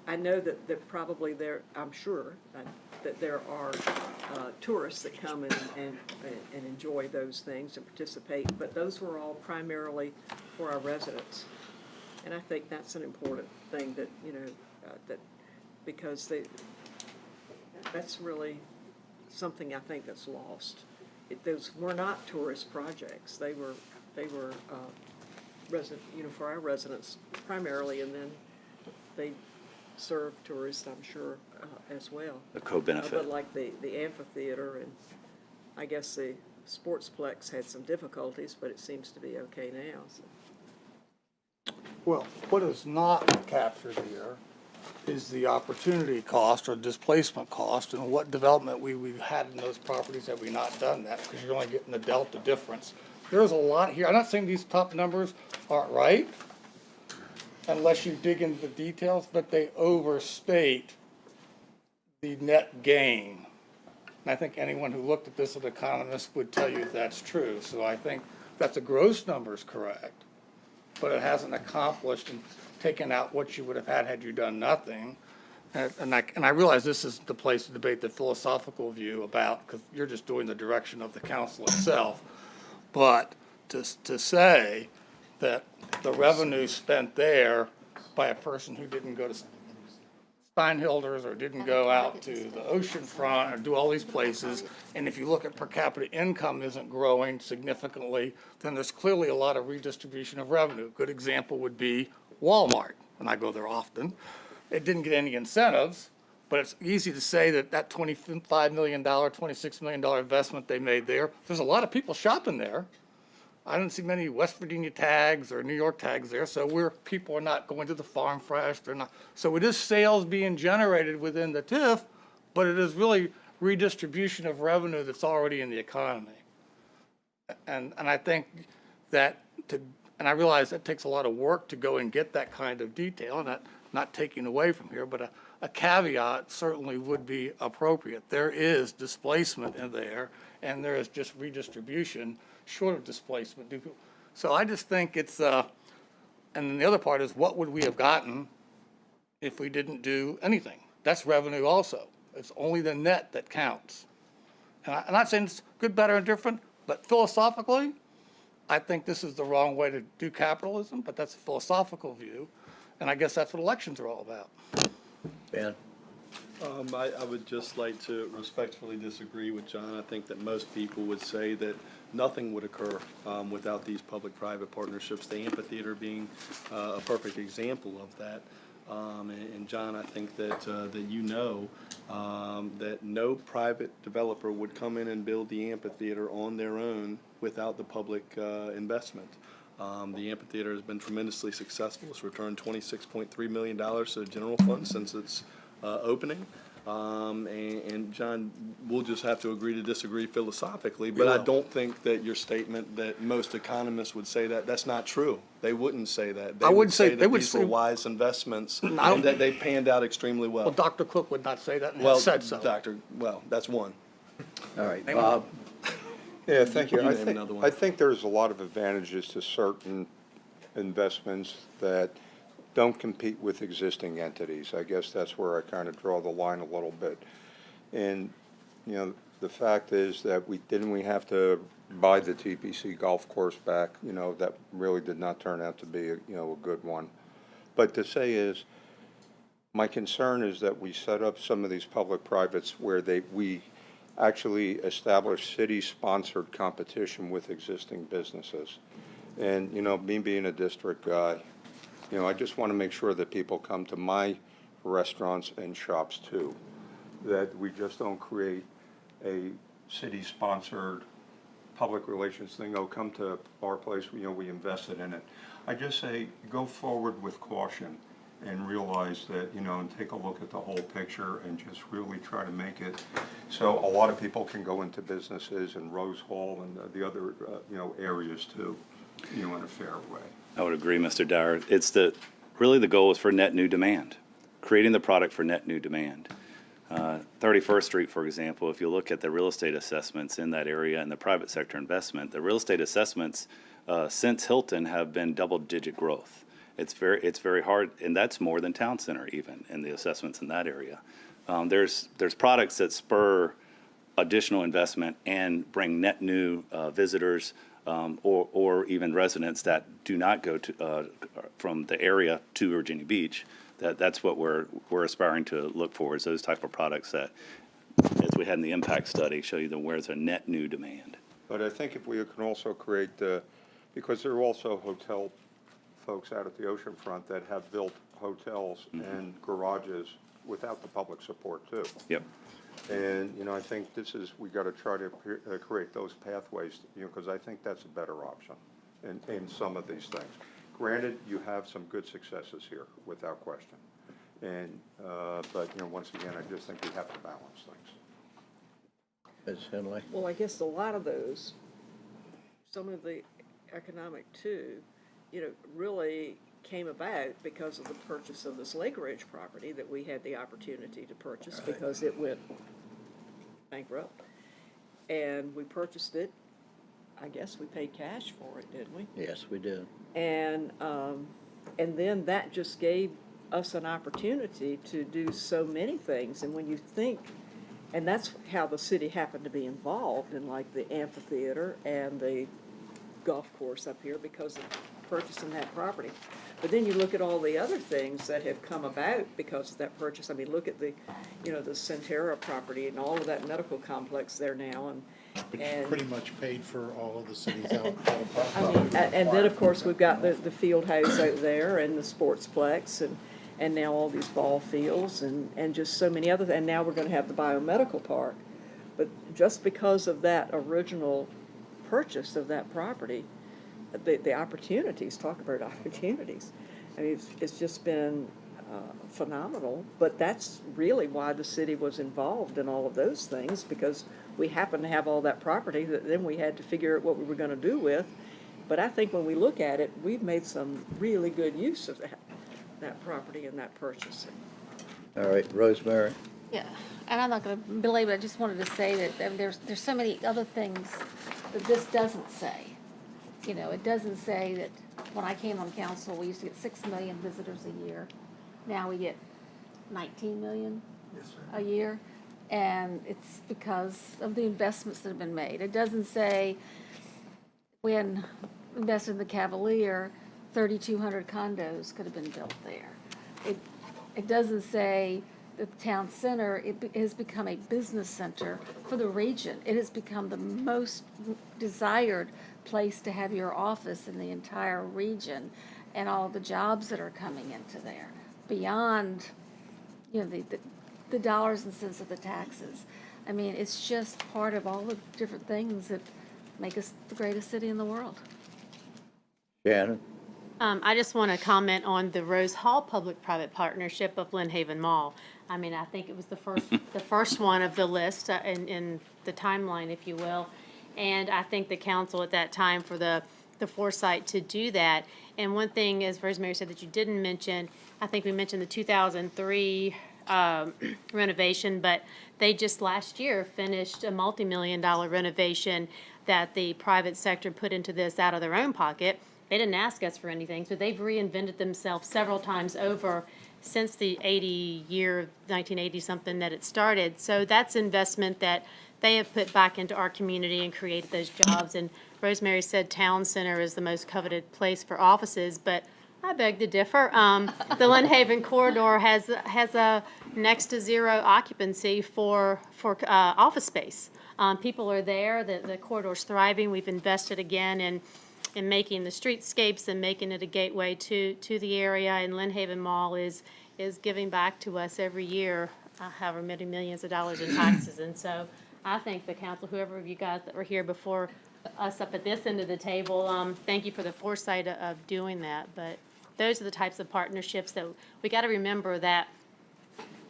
I know that probably I'm sure that there are tourists that come and enjoy those things and participate, but those were all primarily for our residents. And I think that's an important thing that, that because that's really something I think that's lost. Those were not tourist projects. They were resident, for our residents primarily, and then they serve tourists, I'm sure, as well. A co-benefit. But like the amphitheater, and I guess the Sportsplex had some difficulties, but it seems to be okay now. So. Well, what is not captured here is the opportunity cost or displacement cost and what development we had in those properties had we not done that, because you're only getting the delta difference. There's a lot here. I'm not saying these top numbers aren't right, unless you dig into the details, but they overstate the net gain. And I think anyone who looked at this as an economist would tell you that's true. So I think that the gross number is correct, but it hasn't accomplished and taken out what you would have had you done nothing. And I realize this isn't the place to debate the philosophical view about, because you're just doing the direction of the council itself. But to say that the revenue spent there by a person who didn't go to Steinhilders or didn't go out to the ocean front or do all these places, and if you look at per capita income isn't growing significantly, then there's clearly a lot of redistribution of revenue. A good example would be Walmart, and I go there often. It didn't get any incentives, but it's easy to say that $25 million, $26 million investment they made there, there's a lot of people shopping there. I don't see many West Virginia tags or New York tags there, so people are not going to the Farm Fresh. They're not. So it is sales being generated within the TIF, but it is really redistribution of revenue that's already in the economy. And I think that and I realize that takes a lot of work to go and get that kind of detail, and not taking away from here, but a caveat certainly would be appropriate. There is displacement in there, and there is just redistribution short of displacement. So I just think it's, and then the other part is, what would we have gotten if we didn't do anything? That's revenue also. It's only the net that counts. And I'm not saying it's good, better, and different, but philosophically, I think this is the wrong way to do capitalism, but that's a philosophical view. And I guess that's what elections are all about. Ben? I would just like to respectfully disagree with John. I think that most people would say that nothing would occur without these public-private partnerships, the amphitheater being a perfect example of that. And John, I think that, that no private developer would come in and build the amphitheater on their own without the public investment. The amphitheater has been tremendously successful. It's returned $26.3 million to the general fund since its opening. And John, we'll just have to agree to disagree philosophically, but I don't think that your statement that most economists would say that's not true. They wouldn't say that. They I would wouldn't say- say they that would these say- were wise investments I and don't- that they've panned out extremely well. Well, Dr. Cook would not say that and Well, has said so. that's one. All right, Bob? Yeah, thank you. You I name think, another one. I think there's a lot of advantages to certain investments that don't compete with existing entities. I guess that's where I kind of draw the line a little bit. And, the fact is that we have to buy the TPC golf course back, that really did not turn out to be a good one. But to say is, my concern is that we set up some of these public-privates where we actually establish city-sponsored competition with existing businesses. And, me being a district guy, I just want to make sure that people come to my restaurants and shops too. That we just don't create a city-sponsored public relations thing. Oh, come to our place, we invested in it. I just say, go forward with caution and realize that, and take a look at the whole picture and just really try to make it so a lot of people can go into businesses in Rose Hall and the other, areas too, in a fair way. I would agree, Mr. Dyer. Really the goal is for net new demand, creating the product for net new demand. 31st Street, for example, if you look at the real estate assessments in that area and the private sector investment, the real estate assessments since Hilton have been double-digit growth. It's very hard, and that's more than Town Center even in the assessments in that area. There's products that spur additional investment and bring net new visitors or even residents that do not go to from the area to Virginia Beach. That's what we're aspiring to look for, is those type of products that, as we had in the impact study, show you where there's a net new demand. But I think if we can also create because there are also hotel folks out at the oceanfront that have built hotels and garages without the public support too. Yep. And, I think we got to try to create those pathways, because I think that's a better option in some of these things. Granted, you have some good successes here, without question. And, but, once again, I just think we have to balance things. Ms. Henley? Well, I guess a lot of those, some of the economic too, really came about because of the purchase of this Lake Ridge property that we had the opportunity to purchase because it went bankrupt. And we purchased it, I guess we paid cash for it, didn't we? Yes, we did. And then that just gave us an opportunity to do so many things. And when you think, and that's how the city happened to be involved in like the amphitheater and the golf course up here because of purchasing that property. But then you look at all the other things that have come about because of that purchase. I mean, look at the, the Centera property and all of that medical complex there now, Which and pretty much paid for all of the city's out of I mean, and then of course we've got the field house out there and the sportsplex and now all these ball fields and just so many other, and now we're going to have the biomedical park. But just because of that original purchase of that property, the opportunities, talk about opportunities. I mean, it's just been phenomenal, but that's really why the city was involved in all of those things, because we happened to have all that property that then we had to figure out what we were going to do with. But I think when we look at it, we've made some really good use of that property and that purchase. All right, Rosemary? Yeah, and I'm not going to belabor it, I just wanted to say that there's so many other things that this doesn't say. It doesn't say that when I came on council, we used to get 6 million visitors a year. Now we get 19 million a year, and it's because of the investments that have been made. It doesn't say when invested in the Cavalier, 3,200 condos could have been built there. It doesn't say the town center, has become a business center for the region. It has become the most desired place to have your office in the entire region, and all the jobs that are coming into there, beyond, the dollars and cents of the taxes. I mean, it's just part of all the different things that make us the greatest city in the world. Shannon? I just want to comment on the Rose Hall Public-Private Partnership of Lynn Haven Mall. I mean, I think it was the first one of the list in the timeline, if you will. And I thank the council at that time for the foresight to do that. And one thing, as Rosemary said, that you didn't mention, I think we mentioned the 2003 renovation, but they just last year finished a multi-million-dollar renovation that the private sector put into this out of their own pocket. They didn't ask us for anything, so they've reinvented themselves several times over since the 1980-something that it started. So that's investment that they have put back into our community and created those jobs. And Rosemary said town center is the most coveted place for offices, but I beg to differ. The Lynn Haven corridor has a next to zero occupancy for office space. People are there, the corridor's thriving. We've invested again in making the streetscapes and making it a gateway to the area. And Lynn Haven Mall is giving back to us every year, however many millions of dollars in taxes. And so I thank the council, whoever of you guys that were here before us up at this end of the table, thank you for the foresight of doing that. But those are the types of partnerships that we got to remember, that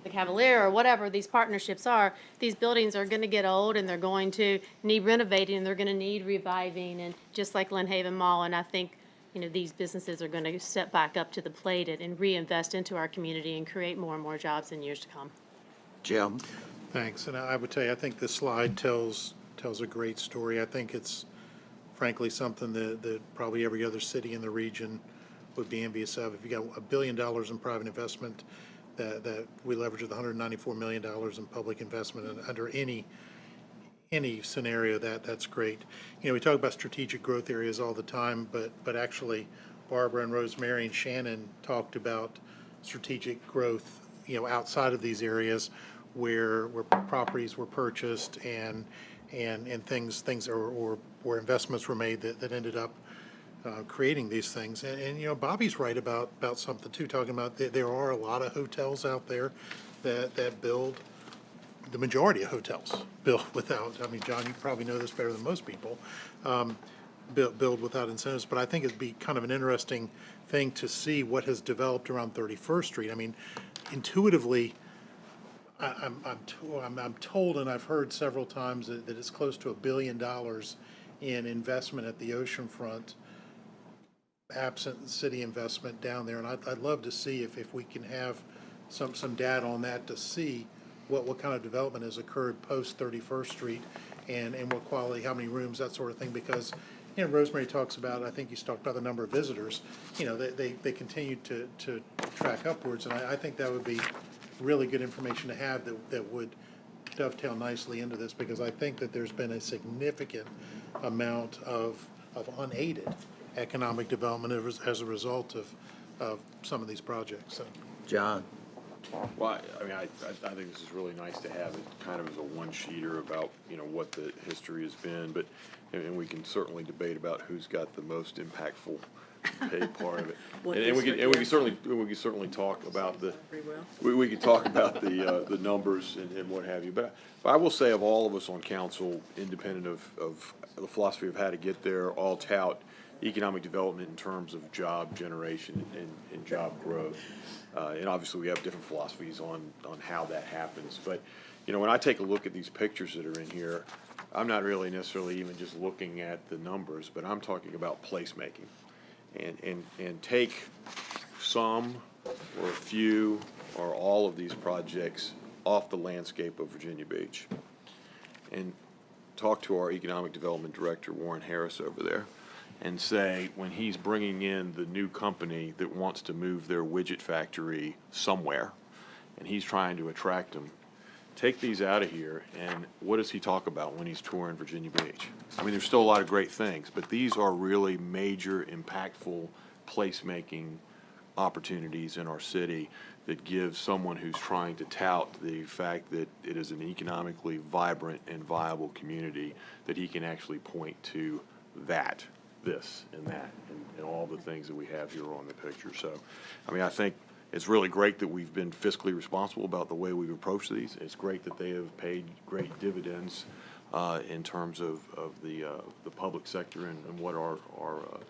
the Cavalier or whatever these partnerships are, these buildings are going to get old and they're going to need renovating and they're going to need reviving, and just like Lynn Haven Mall. And I think, these businesses are going to step back up to the plate and reinvest into our community and create more and more jobs in years to come. Jim? Thanks, and I would tell you, I think this slide tells a great story. I think it's frankly something that probably every other city in the region would be envious of. If you got $1 billion in private investment, that we leverage with $194 million in public investment, and under any scenario, that's great. We talk about strategic growth areas all the time, but actually Barbara and Rosemary and Shannon talked about strategic growth, outside of these areas where properties were purchased and things or where investments were made that ended up creating these things. And Bobby's right about something too, talking about there are a lot of hotels out there that build, the majority of hotels build without, John, you probably know this better than most people, build without incentives. But I think it'd be kind of an interesting thing to see what has developed around 31st Street. Intuitively, I'm told, and I've heard several times that it's close to $1 billion in investment at the oceanfront, absent city investment down there. And I'd love to see if we can have some data on that, to see what kind of development has occurred post 31st Street and what quality, how many rooms, that sort of thing. Because, Rosemary talks about, I think you talked about the number of visitors, they continue to track upwards. And I think that would be really good information to have that would dovetail nicely into this, because I think that there's been a significant amount of unaided economic development as a result of some of these projects. So. John? Well, I think this is really nice to have it kind of as a one-sheeter about, what the history has been, and we can certainly debate about who's got the most impactful paid part of it. And we can certainly talk about we can talk about the numbers and what have you. But I will say, of all of us on council, independent of the philosophy of how to get there, all tout economic development in terms of job generation and job growth. And obviously we have different philosophies on how that happens. But, when I take a look at these pictures that are in here, I'm not really necessarily even just looking at the numbers, but I'm talking about placemaking. And take some or a few or all of these projects off the landscape of Virginia Beach and talk to our economic development director, Warren Harris, over there, and say, when he's bringing in the new company that wants to move their widget factory somewhere, and he's trying to attract them, take these out of here, and what does he talk about when he's touring Virginia Beach? There's still a lot of great things, but these are really major, impactful placemaking opportunities in our city that gives someone who's trying to tout the fact that it is an economically vibrant and viable community, that he can actually point to that, this, and that, and all the things that we have here on the picture. So, I mean, I think it's really great that we've been fiscally responsible about the way we've approached these. It's great that they have paid great dividends in terms of the public sector and what our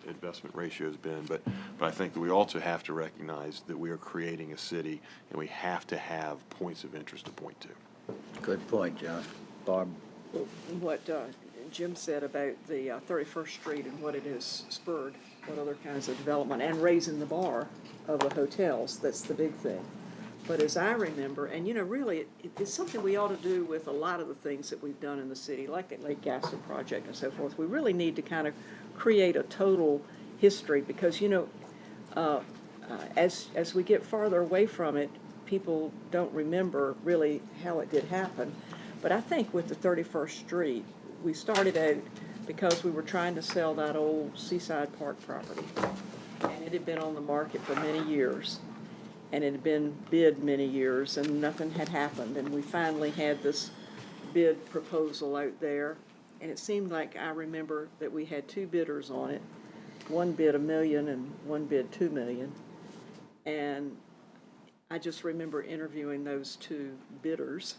investment ratio has been. But I think that we also have to recognize that we are creating a city, and we have to have points of interest to point to. Good point, John. Barb? What Jim said about the 31st Street and what it has spurred, what other kinds of development, and raising the bar of the hotels, that's the big thing. But as I remember, and really, it's something we ought to do with a lot of the things that we've done in the city, like the Lake Gaston project and so forth. We really need to kind of create a total history because, as we get farther away from it, people don't remember really how it did happen. But I think with the 31st Street, we started out because we were trying to sell that old Seaside Park property. And it had been on the market for many years. And it had been bid many years, and nothing had happened. And we finally had this bid proposal out there. And it seemed like I remember that we had two bidders on it. One bid $1 million and one bid $2 million. And I just remember interviewing those two bidders.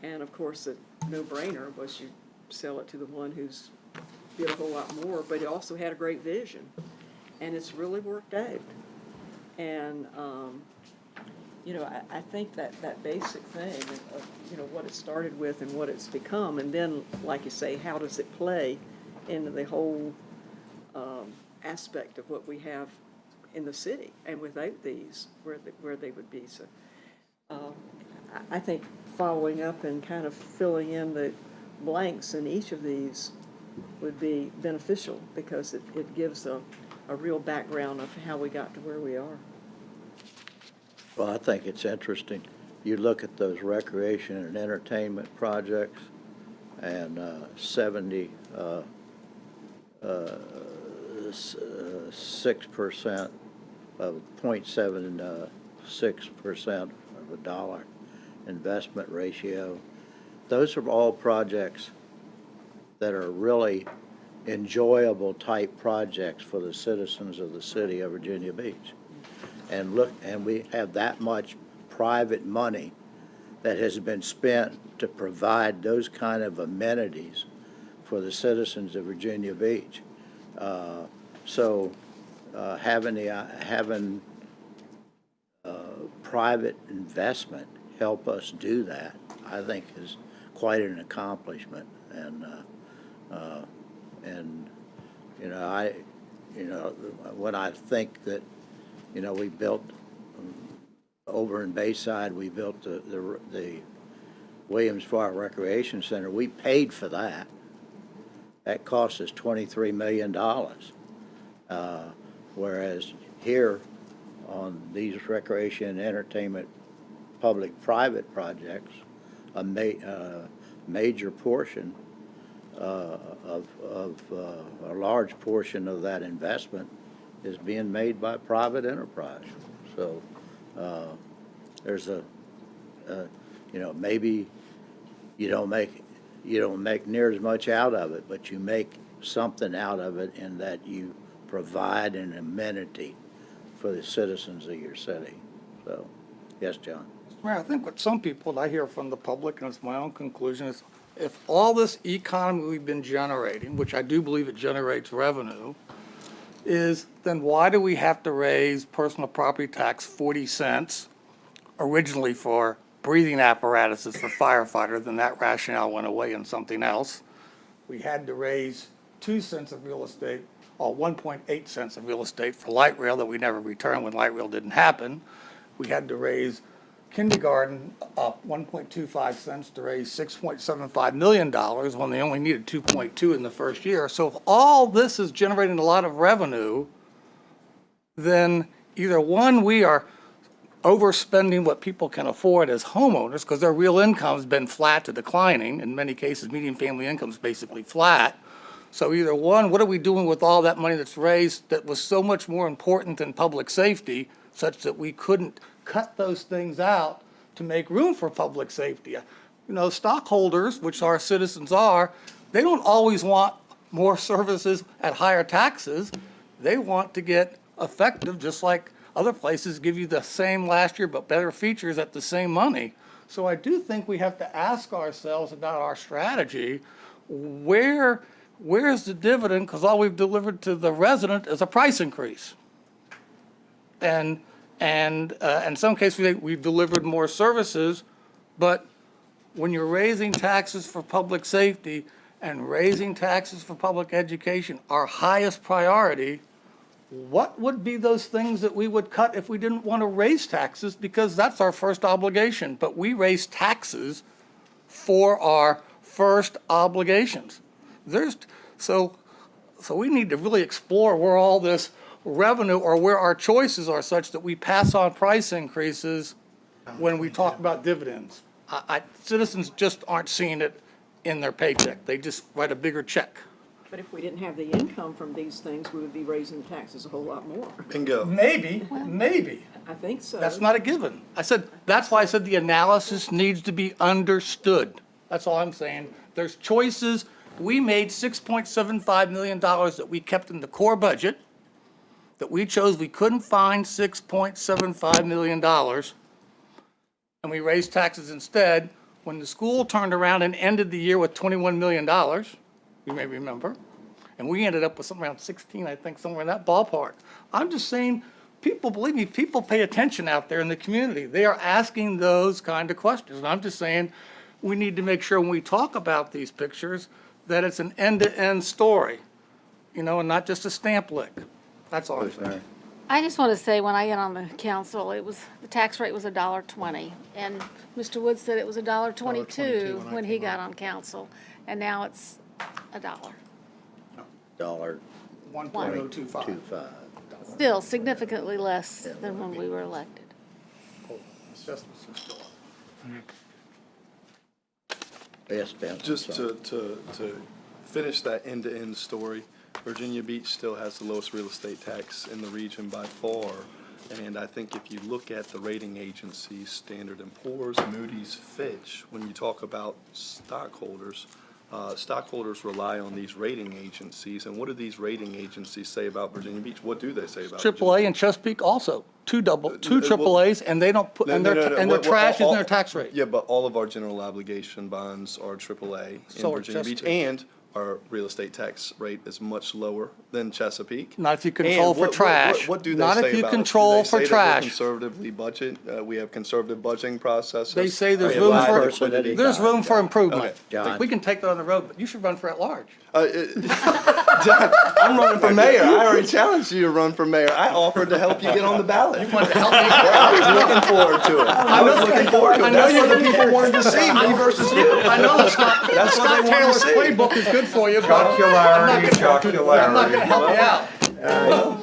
And of course, the no-brainer was you sell it to the one who's bid a whole lot more, but he also had a great vision. And it's really worked out. And, I think that basic thing of, what it started with and what it's become, and then, like you say, how does it play into the whole aspect of what we have in the city, and without these, where they would be. So I think following up and kind of filling in the blanks in each of these would be beneficial because it gives a real background of how we got to where we are. Well, I think it's interesting. You look at those recreation and entertainment projects, and 6% of 0.76% of a dollar investment ratio. Those are all projects that are really enjoyable type projects for the citizens of the city of Virginia Beach. And we have that much private money that has been spent to provide those kind of amenities for the citizens of Virginia Beach. Having private investment help us do that, I think, is quite an accomplishment. When I think that, we built over in Bayside, we built the Williams Park Recreation Center. We paid for that. That cost us $23 million. Whereas here on these recreation and entertainment public-private projects, a major portion a large portion of that investment is being made by private enterprise. So there's maybe you don't make near as much out of it, but you make something out of it in that you provide an amenity for the citizens of your city. So, yes, John. Mayor, I think what some people, and I hear from the public, and it's my own conclusion, is if all this economy we've been generating, which I do believe it generates revenue, is then why do we have to raise personal property tax 40 cents originally for breathing apparatuses for firefighters? Then that rationale went away in something else. We had to raise 2 cents of real estate, or 1.8 cents of real estate for light rail that we never returned when light rail didn't happen. We had to raise kindergarten up 1.25 cents to raise $6.75 million when they only needed 2.2 in the first year. So if all this is generating a lot of revenue, then either one, we are overspending what people can afford as homeowners because their real income has been flat to declining. In many cases, median family income is basically flat. So either one, what are we doing with all that money that's raised that was so much more important than public safety such that we couldn't cut those things out to make room for public safety. You know, stockholders, which our citizens are, they don't always want more services at higher taxes. They want to get effective, just like other places give you the same last year but better features at the same money. So I do think we have to ask ourselves about our strategy. Where's the dividend? Because all we've delivered to the resident is a price increase. And in some cases, we've delivered more services, but when you're raising taxes for public safety and raising taxes for public education, our highest priority, what would be those things that we would cut if we didn't want to raise taxes? Because that's our first obligation, but we raise taxes for our first obligations. So we need to really explore where all this revenue or where our choices are such that we pass on price increases when we talk about dividends. Citizens just aren't seeing it in their paycheck. They just write a bigger check. But if we didn't have the income from these things, we would be raising the taxes a whole lot more. Bingo. Maybe. I think so. That's not a given. That's why I said the analysis needs to be understood. That's all I'm saying. There's choices. We made $6.75 million that we kept in the core budget, that we chose. We couldn't find $6.75 million, and we raised taxes instead. When the school turned around and ended the year with $21 million, you may remember, and we ended up with somewhere around 16, I think, somewhere in that ballpark. I'm just saying, people, believe me, people pay attention out there in the community. They are asking those kind of questions. And I'm just saying, we need to make sure when we talk about these pictures that it's an end-to-end story, you know, and not just a stamp lick. That's all I'm saying. I just want to say, when I got on the council, the tax rate was $1.20, and Mr. Wood said it was $1.22 when he got on council, and now it's $1. $1.025. Still significantly less than when we were elected. Yes, Ben. Just to finish that end-to-end story, Virginia Beach still has the lowest real estate tax in the region by far. And I think if you look at the rating agencies, Standard & Poor's, Moody's, Fitch, when you talk about stockholders, stockholders rely on these rating agencies. And what do these rating agencies say about Virginia Beach? What do they say about AAA and Chesapeake also, two AAAs, and they don't put, and they're trash in their tax rate. Yeah, but all of our general obligation bonds are AAA in Virginia Beach, and our real estate tax rate is much lower than Chesapeake. Not if you control for trash. What do they Not say if you about control it? Do they for say that trash. we're conservatively budget? We have conservative budgeting processes. They say there's We have room liquidity. there's room for improvement. Okay. We can take that on the road, but you should run for at large. John, I'm running for mayor. I already challenged you to run for mayor. I offered to help you get on the ballot. You wanted to help me? I was looking forward to it. I was looking forward to it. That's what the people wanted to see, me versus you. I know that Scott That's what they wanted to Taylor's see. playbook is good for you, but I'm not going to help you out.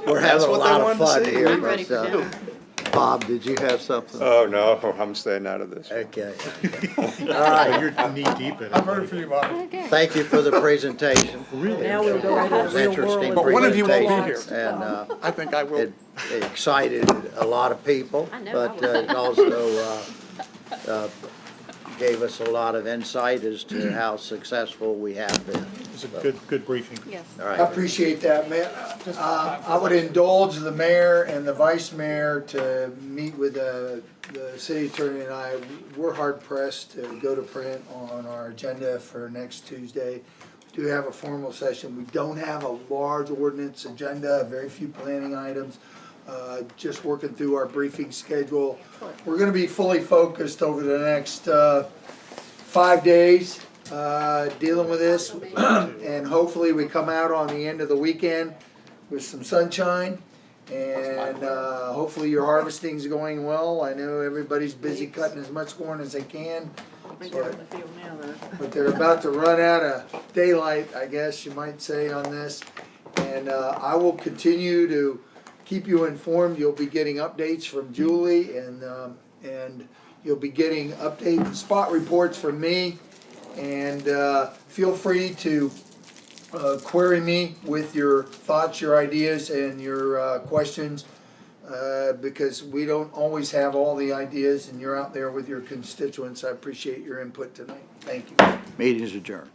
We're having a what they lot of wanted to fun see. here. I'm ready for dinner. Bob, did you have something? Oh, no, I'm staying out of this. Okay. You're knee deep in it. I'm ready for you, Bob. Thank you for the presentation. Now we'll go right It was to the real interesting world. But one of you won't be presentation, here. and I think I will. it excited a lot of people, I know I but will. it also gave us a lot of insight as to how successful we have been. It's a good briefing. Yes. All I right. appreciate that, man. I would indulge the mayor and the vice mayor to meet with the city attorney and I. We're hard pressed to go to print on our agenda for next Tuesday. We do have a formal session. We don't have a large ordinance agenda, very few planning items. Just working through our briefing schedule. We're gonna be fully focused over the next 5 days dealing with this, and hopefully we come out on the end of the weekend with some sunshine, and hopefully your harvesting's going well. I know everybody's busy cutting as much corn as they can, but they're about to run out of daylight, I guess you might say, on this. And I will continue to keep you informed. You'll be getting updates from Julie, and you'll be getting update and spot reports from me. And feel free to query me with your thoughts, your ideas, and your questions because we don't always have all the ideas, and you're out there with your constituents. I appreciate your input tonight. Thank you. Meeting is adjourned.